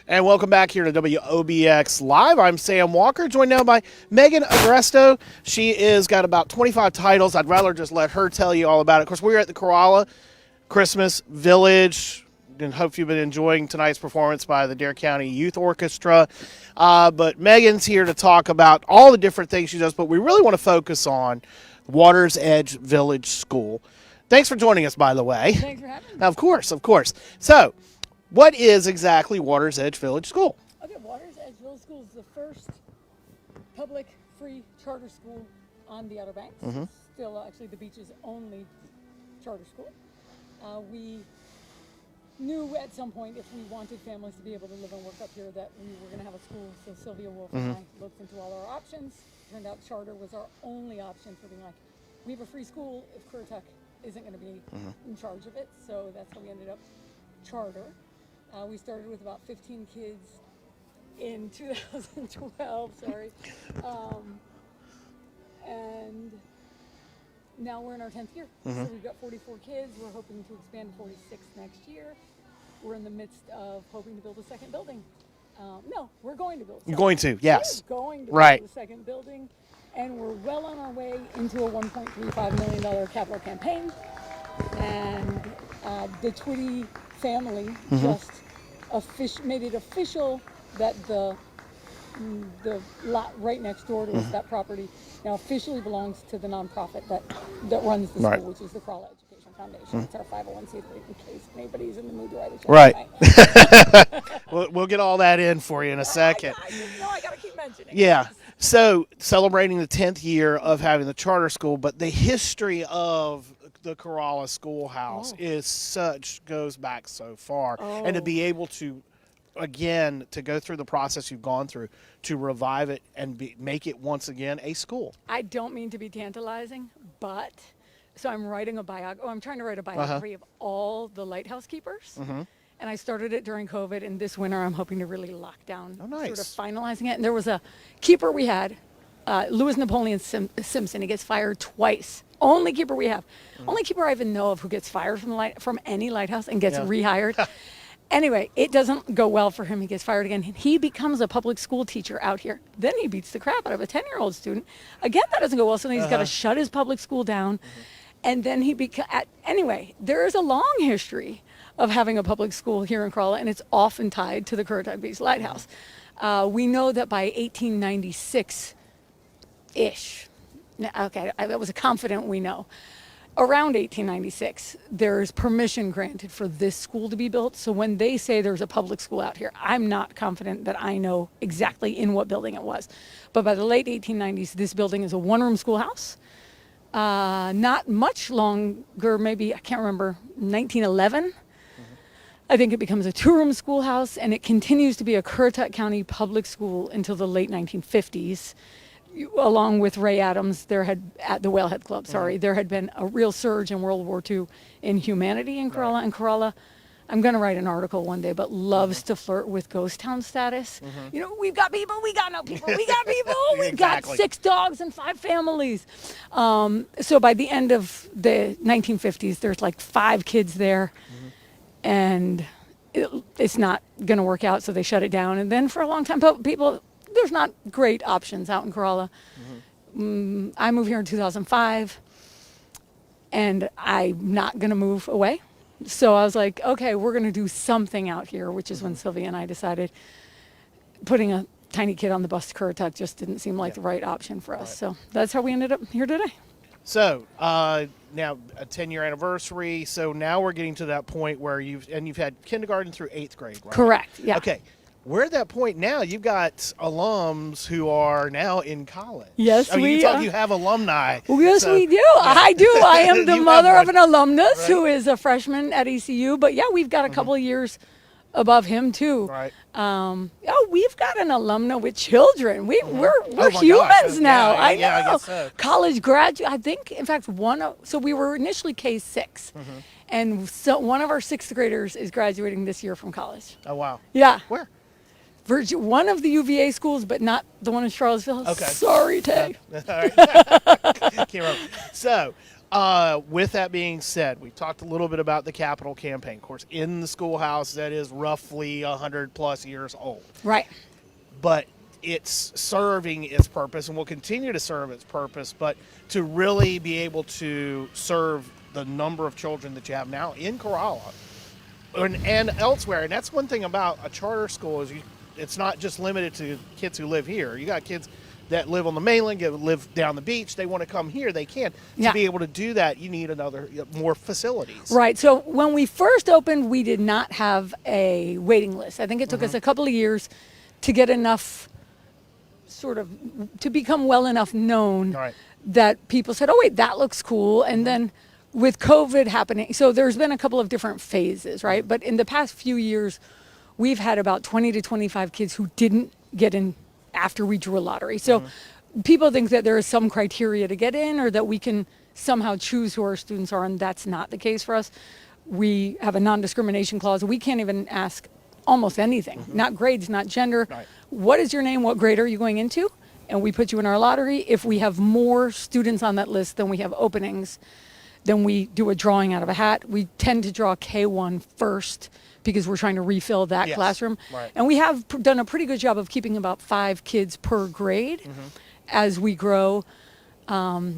And welcome back here to WOBX Live. I'm Sam Walker, joined now by Meghan Agresto. She is got about 25 titles. I'd rather just let her tell you all about it. Of course, we're at the Corolla Christmas Village, and hope you've been enjoying tonight's performance by the Dare County Youth Orchestra. But Megan's here to talk about all the different things she does, but we really want to focus on Water's Edge Village School. Thanks for joining us, by the way. Thanks for having me. Of course, of course. So, what is exactly Water's Edge Village School? Okay, Water's Edge Village School is the first public free charter school on the Outer Banks. Still, actually, the beach's only charter school. We knew at some point if we wanted families to be able to live and work up here that we were going to have a school. So Sylvia Wolf and I looked into all our options. Turned out charter was our only option for being like, we have a free school if Currituck isn't going to be in charge of it. So that's how we ended up charter. We started with about 15 kids in 2012, sorry. And now we're in our 10th year. So we've got 44 kids. We're hoping to expand to 46 next year. We're in the midst of hoping to build a second building. No, we're going to build a second. You're going to, yes. We're going to Right. build a second building. And we're well on our way into a $1.35 million capital campaign. And the Twiddy family just made it official that the lot right next door to us, that property, now officially belongs to the nonprofit that runs the school, which is the Corolla Education Foundation. It's our 501c3 in case anybody's in the mood to write a check. Right. We'll get all that in for you in a second. I just know I got to keep mentioning. Yeah. So, celebrating the 10th year of having the charter school, but the history of the Corolla Schoolhouse goes back so far. And to be able to, again, to go through the process you've gone through, to revive it and make it once again a school. I don't mean to be tantalizing, but so I'm writing I'm trying to write a biography of all the lighthouse keepers. And I started it during COVID, and this winter I'm hoping to really lock down, sort of finalizing it. And there was a keeper we had, Louis Napoleon Simpson. He gets fired twice. Only keeper we have. Only keeper I even know of who gets fired from any lighthouse and gets rehired. Anyway, it doesn't go well for him. He gets fired again. He becomes a public school teacher out here. Then he beats the crap out of a 10-year-old student. Again, that doesn't go well, so then he's got to shut his public school down. And then anyway, there is a long history of having a public school here in Corolla, and it's often tied to the Currituck Beach Lighthouse. We know that by 1896-ish, okay, that was a confident we know, around 1896, there's permission granted for this school to be built. So when they say there's a public school out here, I'm not confident that I know exactly in what building it was. But by the late 1890s, this building is a one-room schoolhouse. Not much longer, maybe, I can't remember, 1911. I think it becomes a two-room schoolhouse, and it continues to be a Currituck County public school until the late 1950s. Along with Ray Adams, at the Whalehead Club, there had been a real surge in World War II in humanity in Corolla. And Corolla, I'm going to write an article one day, but loves to flirt with ghost town status. You know, we've got people, we got no people, we got people, we've got 6 dogs and 5 families. So by the end of the 1950s, there's like 5 kids there, and it's not going to work out, so they shut it down. And then for a long time, there's not great options out in Corolla. I moved here in 2005, and I'm not going to move away. So I was like, okay, we're going to do something out here, which is when Sylvia and I decided putting a tiny kid on the bus to Currituck just didn't seem like the right option for us. So that's how we ended up here today. So, now a 10-year anniversary. So now we're getting to that point where you've had kindergarten through 8th grade, right? Correct, yeah. Okay. We're at that point now. You've got alums who are now in college. Yes, you have alumni. Yes, we do. Yeah. I do. I am the mother of an alumnus who is a freshman at ECU. But yeah, we've got a couple of years above him too. Right. We've got an alumna with children. We're humans now. I know. I guess so. College graduate. I think, in fact, so we were initially K-6. And so one of our 6th graders is graduating this year from college. Oh, wow. Yeah. Where? One of the UVA schools, but not the one in Charlottesville. Okay. Sorry, Tay. All right. Can't remember. So, With that being said, we've talked a little bit about the capital campaign. Of course, in the schoolhouse that is roughly 100+ years old. Right. But it's serving its purpose and will continue to serve its purpose. But to really be able to serve the number of children that you have now in Corolla and elsewhere, and that's one thing about a charter school is it's not just limited to kids who live here. You got kids that live on the mainland, live down the beach. They want to come here. They can. Yeah. To be able to do that, you need more facilities. Right. So when we first opened, we did not have a waiting list. I think it took us a couple of years to get enough to become well enough known Right. that people said, oh, wait, that looks cool. And then with COVID happening, so there's been a couple of different phases, right? But in the past few years, we've had about 20 to 25 kids who didn't get in after we drew a lottery. So people think that there is some criteria to get in or that we can somehow choose who our students are, and that's not the case for us. We have a non-discrimination clause. We can't even ask almost anything, not grades, not gender. Right. What is your name? What grade are you going into? And we put you in our lottery. If we have more students on that list than we have openings, then we do a drawing out of a hat. We tend to draw K1 first because we're trying to refill that Yes. classroom. Right. And we have done a pretty good job of keeping about 5 kids per grade as we grow.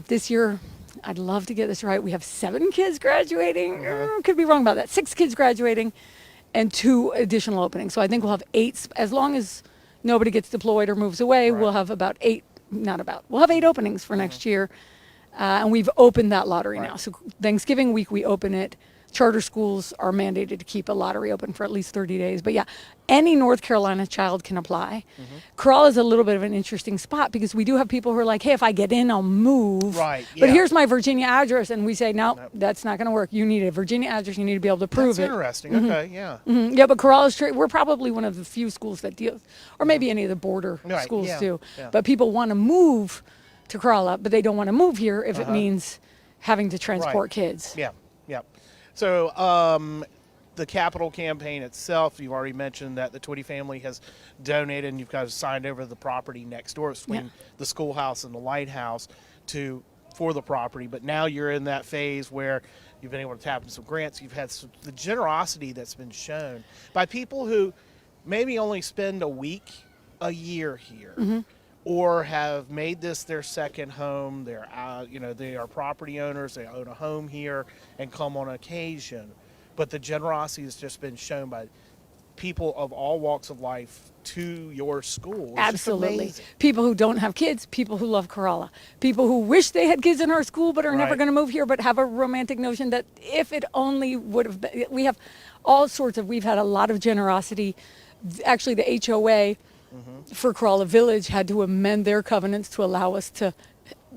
This year, I'd love to get this right. We have 7 kids graduating. Could be wrong about that. 6 kids graduating and 2 additional openings. So I think we'll have 8, as long as nobody gets deployed or moves away, we'll have we'll have 8 openings for next year. And we've opened that lottery now. So Thanksgiving week, we open it. Charter schools are mandated to keep a lottery open for at least 30 days. But yeah, any North Carolina child can apply. Corolla is a little bit of an interesting spot because we do have people who are like, hey, if I get in, I'll move. Right, But yeah. here's my Virginia address. And we say, no, that's not going to work. You need a Virginia address. You need to be able to prove That's it. interesting. Okay, yeah. Yeah, but Corolla's we're probably one of the few schools that deal, or maybe any of the border Right, schools yeah, too. yeah. But people want to move to Corolla, but they don't want to move here if it means having to transport kids. Yeah, yeah. So the capital campaign itself, you've already mentioned that the Twiddy family has donated, and you've guys signed over the property next door between the schoolhouse and the lighthouse for the property. But now you're in that phase where you've been able to tap into some grants. You've had the generosity that's been shown by people who maybe only spend a week a year here. Or have made this their second home. They're, they are property owners. They own a home here and come on occasion. But the generosity has just been shown by people of all walks of life to your school. It's Absolutely. just amazing. People who don't have kids, people who love Corolla, people who wish they had kids in our school but are never Right. going to move here, but have a romantic notion that if it only would have been, we've had a lot of generosity. Actually, the HOA for Corolla Village had to amend their covenants to allow us to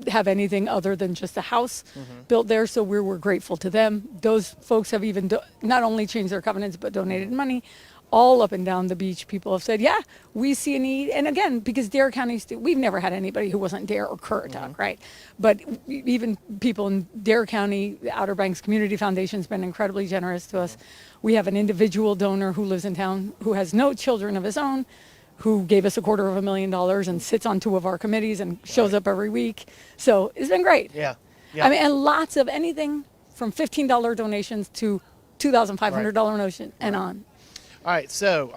have anything other than just a house built there. So we were grateful to them. Those folks have even not only changed their covenants, but donated money. All up and down the beach, people have said, yeah, we see a need. And again, because Dare County, we've never had anybody who wasn't Dare or Currituck, right? But even people in Dare County, the Outer Banks Community Foundation's been incredibly generous to us. We have an individual donor who lives in town who has no children of his own, who gave us $250,000 and sits on 2 of our committees and shows up every week. So it's been great. Yeah. Yeah. I mean, and lots of anything from $15 donations to $2,500 donation and on. All right, so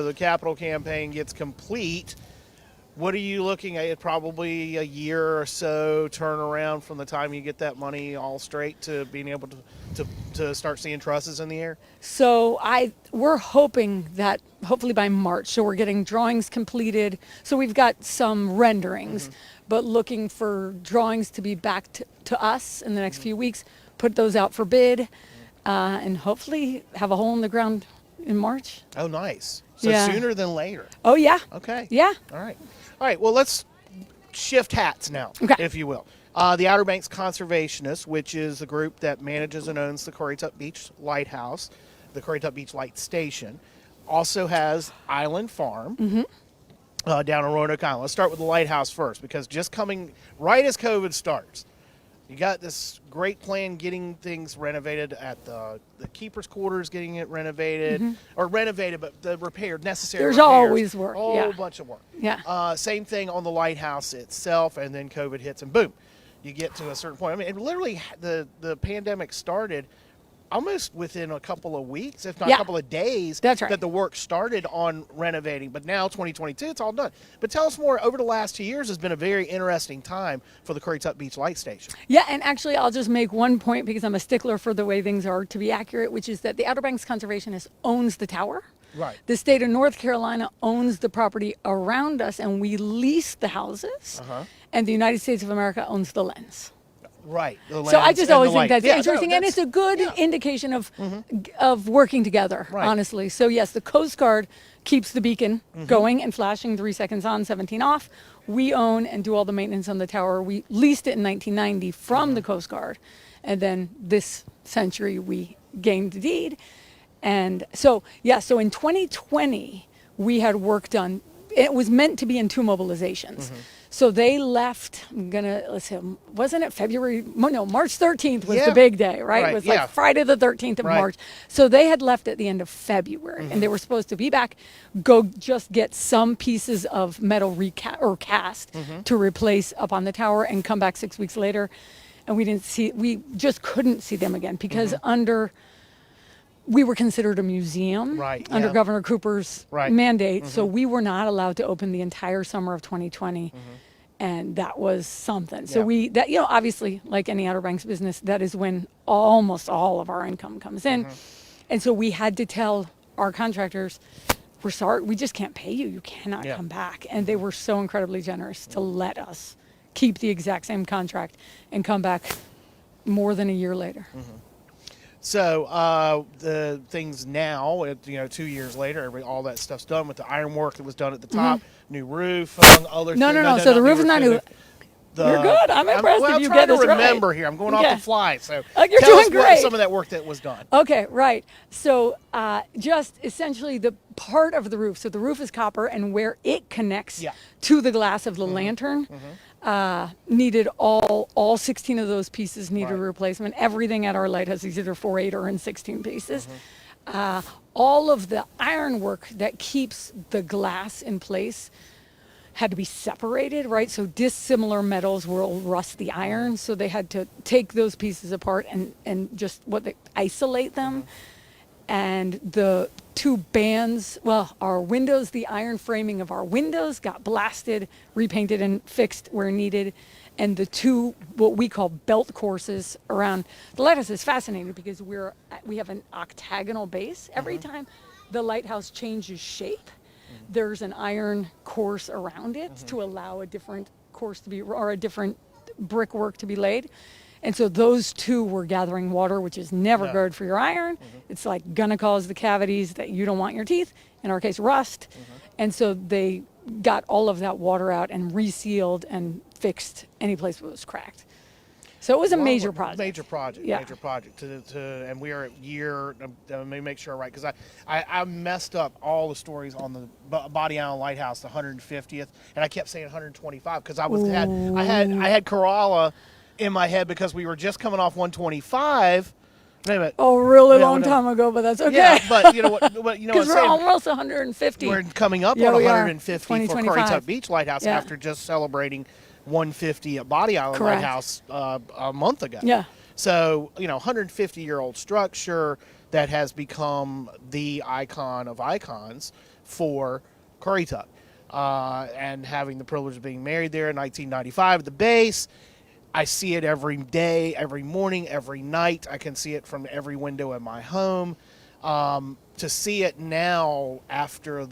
the capital campaign gets complete. What are you looking at? Probably a year or so turnaround from the time you get that money all straight to being able to start seeing trusses in the air? So we're hoping that hopefully by March. So we're getting drawings completed. So we've got some renderings, but looking for drawings to be back to us in the next few weeks, put those out for bid, and hopefully have a hole in the ground in March. Oh, nice. So Yeah. sooner than later. Oh, yeah. Okay. Yeah. All right. All right. Well, let's shift hats now, Okay. if you will. The Outer Banks Conservationists, which is the group that manages and owns the Currituck Beach Lighthouse, the Currituck Beach Light Station, also has Island Farm down on Roanoke Island. Let's start with the lighthouse first, because just coming right as COVID starts, you got this great plan getting things renovated at the keeper's quarters, getting it renovated, or renovated, but the repaired, necessary There's repairs. always work, A whole yeah. bunch of work. Yeah. Same thing on the lighthouse itself, and then COVID hits, and boom. you get to a certain point. I mean, literally, the pandemic started almost within a couple of weeks, if not a couple of days. That's right. That the work started on renovating. But now, 2022, it's all done. But tell us more. Over the last 2 years has been a very interesting time for the Currituck Beach Light Station. Yeah, and actually, I'll just make one point because I'm a stickler for the way things are to be accurate, which is that the Outer Banks Conservationist owns the tower. Right. The state of North Carolina owns the property around us, and we lease the houses. And the United States of America owns the lens. Right. So I just always think that's interesting, and it's a good indication of working together, honestly. So yes, the Coast Guard keeps the beacon going and flashing 3 seconds on, 17 off. We own and do all the maintenance on the tower. We leased it in 1990 from the Coast Guard, and then this century we gained the deed. And so, so in 2020, we had work done. It was meant to be in 2 mobilizations. So they left, wasn't it February? No, March 13th was the big day, right? It was like Friday the 13th of March. So they had left at the end of February, and they were supposed to be back, go just get some pieces of metal cast to replace up on the tower and come back 6 weeks later. And we just couldn't see them again because we were considered a museum under Governor Cooper's mandate, so we were not allowed to open the entire summer of 2020, and that was something. So obviously, like any Outer Banks business, that is when almost all of our income comes in, and so we had to tell our contractors, we're sorry, we just can't pay you. You cannot come back, and they were so incredibly generous to let us keep the exact same contract and come back more than a year later. So the things now, 2 years later, all that stuff's done with the ironwork that was done at the top, new roof, among other things. No. So the roof is not new. You're good. I'm impressed if you get this right. I'm trying to remember here. I'm going off the fly. So you're tell doing us great. Some of that work that was done. Okay, right. So just essentially the part of the roof. So the roof is copper, and where it connects to the glass of the lantern, needed all 16 of those pieces needed replacement. Everything at our lighthouse is either 4, 8, or in 16 pieces. All of the ironwork that keeps the glass in place had to be separated, right? So dissimilar metals will rust the iron, so they had to take those pieces apart and just isolate them. And the 2 bands, our windows, the iron framing of our windows got blasted, repainted, and fixed where needed. And the 2, what we call belt courses around the lighthouse is fascinating because we have an octagonal base. Every time the lighthouse changes shape, there's an iron course around it to allow a different course to be, or a different brickwork to be laid. And so those 2 were gathering water, which is never good for your iron. It's like gonna cause the cavities that you don't want in your teeth, in our case, rust. And so they got all of that water out and resealed and fixed any place where it was cracked. So it was a major project. Major project. And we are at year, let me make sure, right, because I messed up all the stories on the Body Island Lighthouse, the 150th, and I kept saying 125 because I had Corolla in my head because we were just coming off 125. Oh, really long time ago, but that's okay. Yeah, but you know what? Because we're almost 150. We're coming up on 150 for 2025. Currituck Beach Lighthouse after just celebrating 150 at Body Island Lighthouse a month ago. Yeah. So 150-year-old structure that has become the icon of icons for Currituck, and having the privilege of being married there in 1995 at the base. I see it every day, every morning, every night. I can see it from every window in my home. To see it now after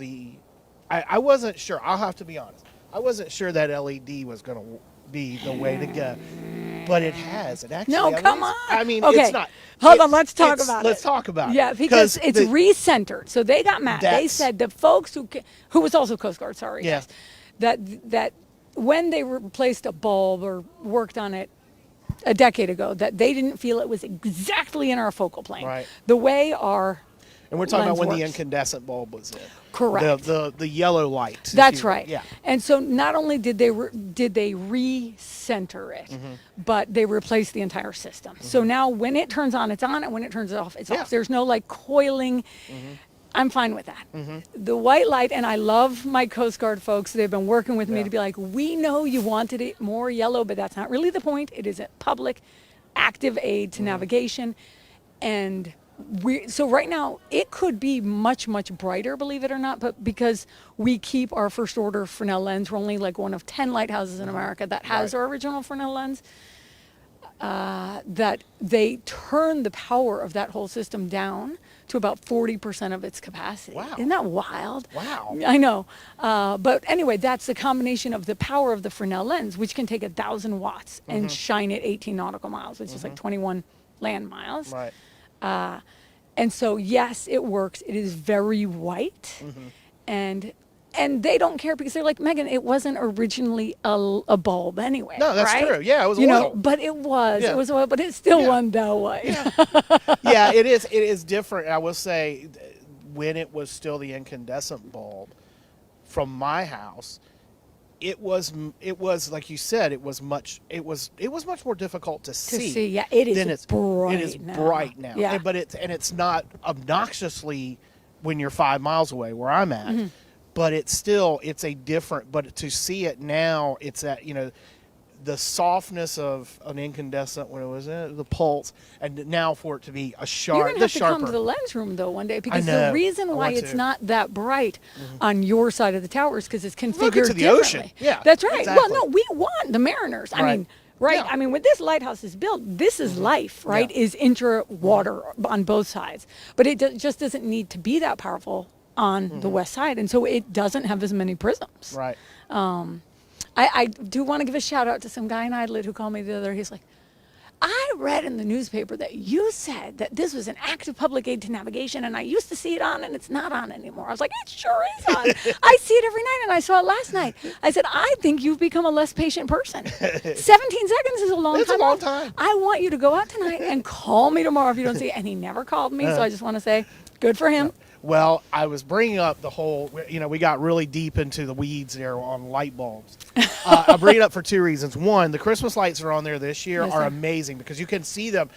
I wasn't sure. I'll have to be honest. I wasn't sure that LED was going to be the way to go, but it has. It actually. No, come on. I mean, okay. It's not. Hold on, let's talk about it. Let's talk about it. Yeah, because it's recentered. So they got mad. They said the folks who was also Coast Guard, sorry, yes, that when they replaced a bulb or worked on it a decade ago, that they didn't feel it was exactly in our focal plane. Right. The way our And we're talking about when works. the incandescent bulb was in. Correct. The yellow light. That's right. Yeah. And so not only did they recenter it, but they replaced the entire system. So now when it turns on, it's on, and when it turns off, it's off. There's no coiling. I'm fine with that. Mm-hmm. The white light, and I love my Coast Guard folks. They've been working with me Yeah. to be like, we know you wanted it more yellow, but that's not really the point. It is a public active aid to navigation. And so right now it could be much, much brighter, believe it or not, but because we keep our first order Fresnel lens, we're only like one of 10 lighthouses in America that has our original Fresnel lens. That they turn the power of that whole system down to about 40% of its capacity. Wow. Isn't that wild? Wow. I know. But anyway, that's the combination of the power of the Fresnel lens, which can take 1,000 watts and shine at 18 nautical miles, which is like 21 land miles. Right. And so, yes, it works. It is very white. And they don't care because they're like, Meghan, it wasn't originally a bulb anyway. No, that's right? true. Yeah, it was you oil. know, but it was. Yeah. It was oil, but it still Yeah. wasn't that white. Yeah, it is. It is different. I will say, when it was still the incandescent bulb, from my house, it was like you said, it was much much more difficult to see. Yeah, it is than it's bright It is now. bright now. Yeah. But it's not obnoxiously when you're 5 miles away where I'm at. But it's a different, but to see it now, it's that, the softness of an incandescent when it was the pulse, and now for it to be a sharp, You're going to have to sharper. come to the lens room, though, one day, because know. the reason I why want it's to. not that bright on your side of the tower is because it's configured Look into the differently. ocean. Yeah, That's right. exactly. Well, no, we want the mariners. I Right. mean, right? Yeah. I mean, when this lighthouse is built, this is life, right? Yeah. Is intra-water on both sides. But it just doesn't need to be that powerful on the west side, and so it doesn't have as many prisms. Right. I do want to give a shout out to some guy in Idlet who called me the other. He's like, I read in the newspaper that you said that this was an active public aid to navigation, and I used to see it on, and it's not on anymore. I was like, it sure is on. I see it every night, and I saw it last night. I said, I think you've become a less patient person. 17 seconds is a long It's time. a long time. I want you to go out tonight and call me tomorrow if you don't see it. And he never called me, so I just want to say, good for him. Well, I was bringing up the whole, we got really deep into the weeds there on light bulbs. I bring it up for two reasons. One, the Christmas lights that are on there this year Yes, are sir. amazing because you can see them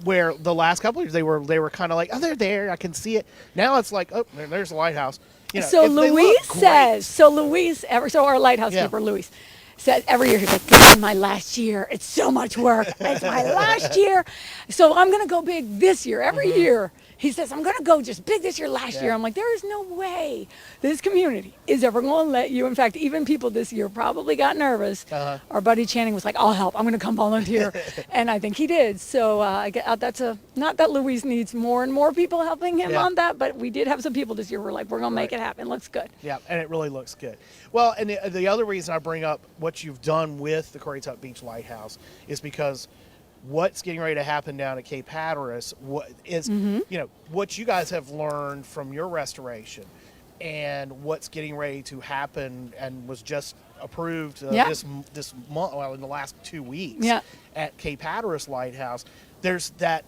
where the last couple of years they were kind of like, oh, they're there. I can see it. Now it's like, oh, there's the lighthouse. So they look Luis great. says, so our lighthouse Yeah. keeper, Luis, said every year, he's like, this is my last year. It's so much work. It's my last year. So I'm going to go big this year. Every year, he says, I'm going to go just big this year, last year. I'm like, there is no way this community is ever going to let you. In fact, even people this year probably got nervous. Our buddy Channing was like, I'll help. I'm going to come volunteer. And I think he did. So not that Luis needs more and more people helping him Yeah. on that, but we did have some people this year who were like, we're going to make it happen. Looks good. Yeah, and it really looks good. Well, and the other reason I bring up what you've done with the Currituck Beach Lighthouse is because what's getting ready to happen down at Cape Hatteras what you guys have learned from your restoration and what's getting ready to happen and was just approved this month, well, in the last 2 weeks at Cape Hatteras Lighthouse. There's that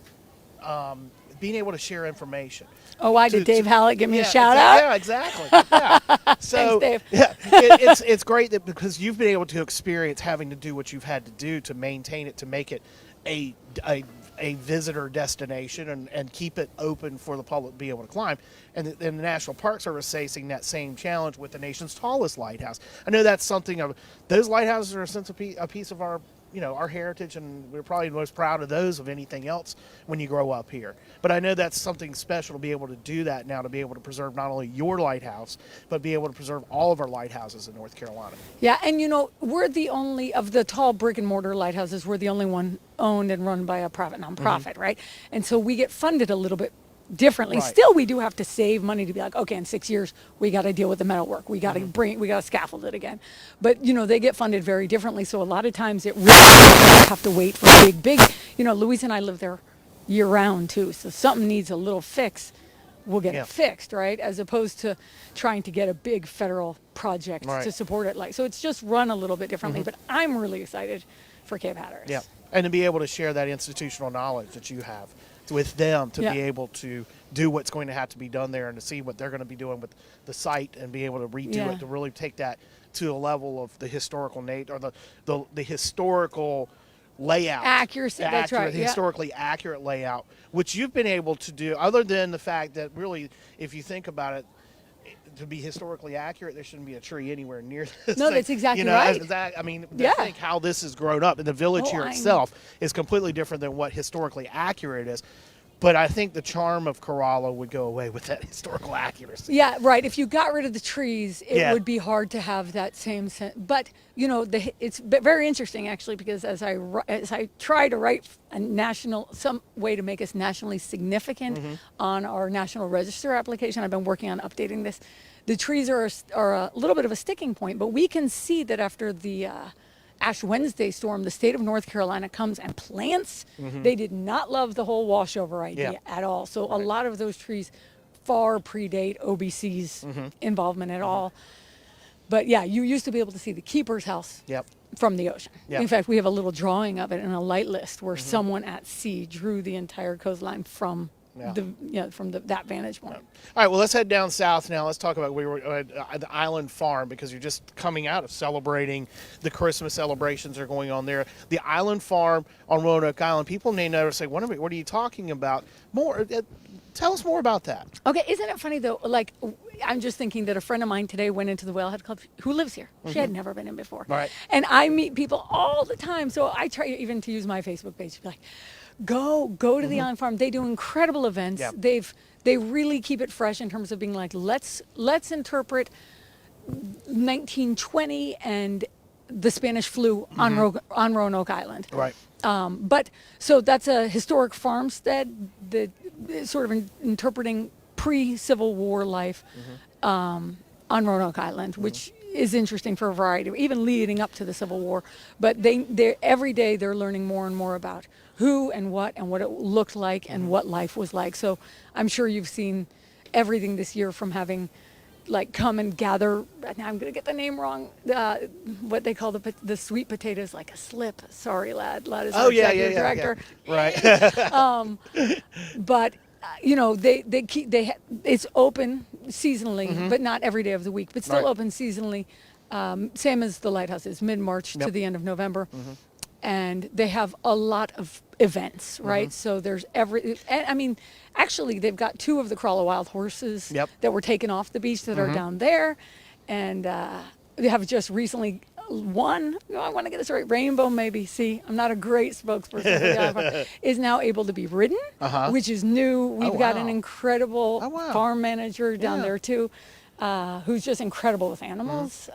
being able to share information. Oh, why did Dave Hallett give me a shout out? out? Yeah, exactly. Yeah. So Thanks, Dave. yeah, it's great that because you've been able to experience having to do what you've had to do to maintain it, to make it a visitor destination and keep it open for the public to be able to climb. And the National Park Service facing that same challenge with the nation's tallest lighthouse. I know that's something of those lighthouses are a piece of our our heritage, and we're probably most proud of those of anything else when you grow up here. But I know that's something special to be able to do that now, to be able to preserve not only your lighthouse, but be able to preserve all of our lighthouses in North Carolina. Yeah, and we're the only, of the tall brick and mortar lighthouses, we're the only one owned and run by a private nonprofit, right? And so we get funded a little bit differently. Right. Still, we do have to save money to be like, okay, in 6 years, we got to deal with the metal work. We got to we got to scaffold it again. But, they get funded very differently. So a lot of times it really have to wait for big, Luis and I live there year round too. So something needs a little fix, we'll get it fixed, right? As opposed to trying to get a big federal project to support it. So it's just run a little bit differently. But I'm really excited for Cape Hatteras. Yeah, and to be able to share that institutional knowledge that you have with them, to be able to do what's going to have to be done there, and to see what they're going to be doing with the site, and be able to redo it, to really take that to a level of the historical or the historical layout. Accuracy, that's right, yeah. Historically accurate layout, which you've been able to do, other than the fact that really, if you think about it, to be historically accurate, there shouldn't be a tree anywhere near this No, thing. that's exactly you know, right. I mean, Yeah. think how this has grown up, and the village Oh, here I itself is completely different than what historically accurate is. But I think the charm of Corolla would go away with that historical accuracy. Yeah, right. If you got rid of the trees, it Yeah. would be hard to have that same sense. But you know, it's very interesting actually, because as I try to write some way to make us nationally significant on our National Register application, I've been working on updating this. The trees are a little bit of a sticking point, but we can see that after the Ash Wednesday storm, the state of North Carolina comes and plants. They did not love the whole washover idea at all. So a lot of those trees far predate OBC's involvement at all. But yeah, you used to be able to see the keeper's house from the ocean. Yep. In fact, we have a little drawing of it in a light list where someone at sea drew the entire coastline from that vantage point. All right, well, let's head down south now. Let's talk about the Island Farm, because you're just coming out of celebrating the Christmas celebrations that are going on there. The Island Farm on Roanoke Island. People may never say, what are you talking about? Tell us more about that. Okay, isn't it funny though? Like, I'm just thinking that a friend of mine today went into the Whalehead Club who lives here. She had never been in before. Right. And I meet people all the time. So I try even to use my Facebook page to be like, go to the Island Farm. They do incredible events. Yep. They really keep it fresh in terms of being like, let's interpret 1920 and the Spanish flu on Roanoke Island. Right. But so that's a historic farmstead that is sort of interpreting pre-Civil War life on Roanoke Island, which is interesting for a variety of, even leading up to the Civil War. But they every day they're learning more and more about who and what it looked like and what life was like. So I'm sure you've seen everything this year, from having like come and gather, now I'm going to get the name wrong, what they call the sweet potatoes, like a slip. Sorry, lad is our executive director. Right. But you know, it's open seasonally, but not every day of the week, but still open seasonally. Same as the lighthouse is, mid-March to the end of November. And they have a lot of events, right? So there's actually they've got 2 of the Corolla wild horses that were taken off the beach that are down there. And they have just recently one, I want to get this right, Rainbow maybe, see, I'm not a great spokesperson for the Island Farm, is now able to be ridden, which is new. We've got an incredible farm manager down there too, who's just incredible with animals.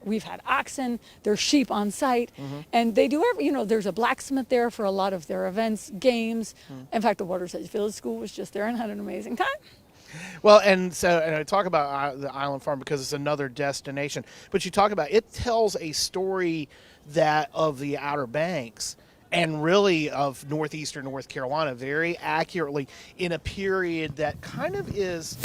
We've had oxen, there's sheep on site, and they do there's a blacksmith there for a lot of their events, games. In fact, the Water's Edge Village School was just there and had an amazing time. Well, and I talk about the Island Farm because it's another destination, but you talk about it tells a story that of the Outer Banks and really of northeastern North Carolina very accurately in a period that kind of is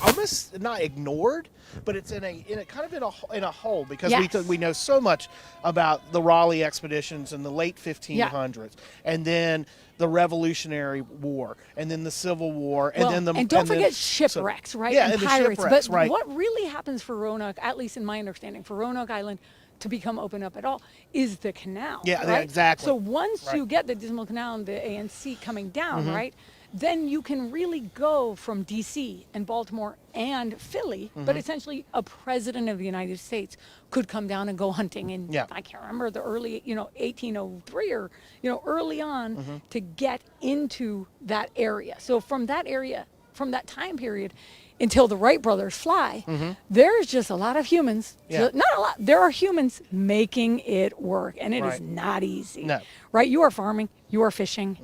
almost not ignored, but it's in a hole, because we know so much about the Raleigh expeditions in the late 1500s, and then the Revolutionary War, and then the Civil War, and don't forget shipwrecks, right? Yeah, and pirates. But right. What really happens for Roanoke, at least in my understanding, for Roanoke Island to become open up at all, is the canal. Yeah, right? Exactly. So once you get the Dismal Canal and the ANC coming down, right, then you can really go from D.C. and Baltimore and Philly, but essentially a president of the United States could come down and go hunting in, I can't remember, the early, 1803 or, early on to get into that area. So from that area, from that time period until the Wright brothers fly, there's just a lot of humans, not a lot, there are humans making it work, and it is not easy. No. Right? You are farming, you are fishing.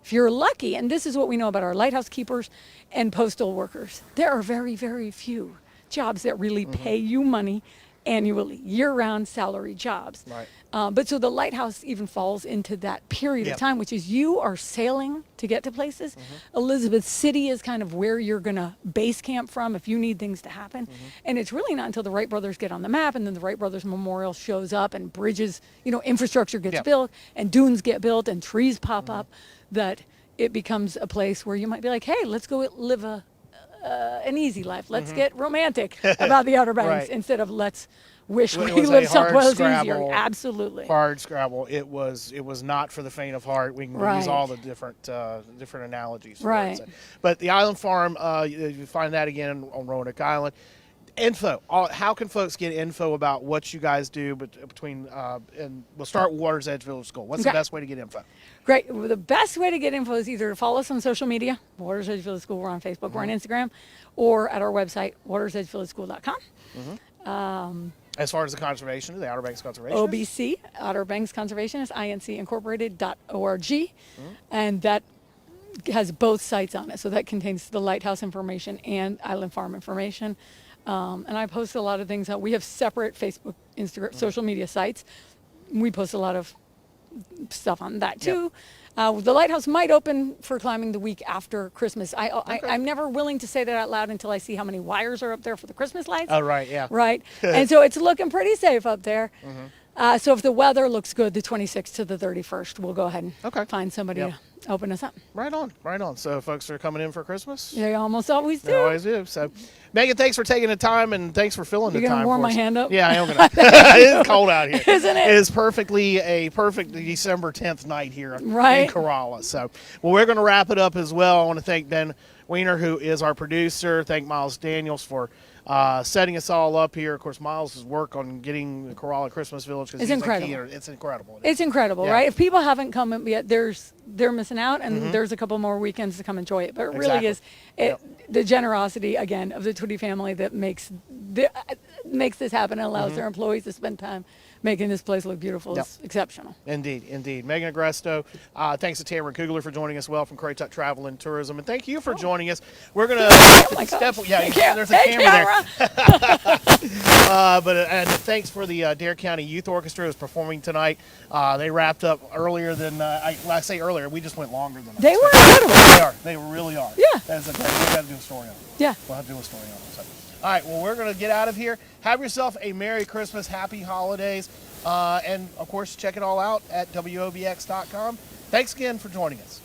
If you're lucky, and this is what we know about our lighthouse keepers and postal workers, there are very, very few jobs that really pay you money annually, year-round salary jobs. Right. But so the lighthouse even falls into that period of time, which is you are sailing to get to places. Elizabeth City is kind of where you're going to base camp from if you need things to happen. And it's really not until the Wright brothers get on the map, and then the Wright brothers Memorial shows up, and bridges, infrastructure gets built, and dunes get built, and trees pop up, that it becomes a place where you might be like, hey, let's go live an easy life. Let's get romantic about the Outer Banks instead of let's wish It we was a lived someplace easier. hardscrabble. Absolutely. Hard scrabble. It was not for the faint of heart. We can use Right. all the different analogies for Right. it. So. But the Island Farm, you find that again on Roanoke Island. Info. How can folks get info about what you guys do between and we'll start with Waters Edge Village School. What's the Okay. best way to get info? Great. Well, the best way to get info is either to follow us on social media, Waters Edge Village School. We're on Facebook, we're on Instagram, or at our website, watersedgevillageschool.com. As far as the conservation, the Outer Banks Conservation. OBC, Outer Banks Conservationist, incincorporated.org, and that has both sites on it. So that contains the lighthouse information and Island Farm information. And I post a lot of things. We have separate Facebook, Instagram, social media sites. We post a lot of stuff on that too. The lighthouse might open for climbing the week after Christmas. I'm never willing to say that out loud until I see how many wires are up there for the Christmas lights. Oh, right, yeah. Right. And so it's looking pretty safe up there. So if the weather looks good, the 26th to the 31st, we'll go ahead and find somebody to open us up. Right on, right on. So folks are coming in for Christmas? They almost always do. They always do. So, Megan, thanks for taking the time and thanks for filling the You're time. gonna warm for my us. hand up? Yeah, I am gonna. It's cold out here, Isn't it? It is a perfect December 10th night here Right. in Corolla. So, well, we're going to wrap it up as well. I want to thank Ben Weiner, who is our producer. Thank Miles Daniels for setting us all up here. Of course, Miles' work on getting the Corolla Christmas Village It's incredible. It's incredible. It's incredible, Yeah. right? If people haven't come yet, they're missing out, and there's a couple more weekends to come enjoy it. But it really is the generosity again of the Twiddy family that makes this happen and allows their employees to spend time making this place look beautiful. It's exceptional. Indeed, indeed. Meghan Agresto, thanks to Tameron Kugler for joining us well from Currituck Travel and Tourism, and thank you for joining us. We're gonna my step. gosh. Yeah, Thank you. there's a Hey, camera there. And thanks for the Dare County Youth Orchestra who's performing tonight. They wrapped up earlier than I say earlier. We just went longer than They were expected. incredible. They are. They really are. Yeah. That's a great. We got to do a story on it. Yeah. We'll have to do a story on it. So. All right. Well, we're gonna get out of here. Have yourself a Merry Christmas, Happy Holidays, and of course, check it all out at WOBX.com. Thanks again for joining us.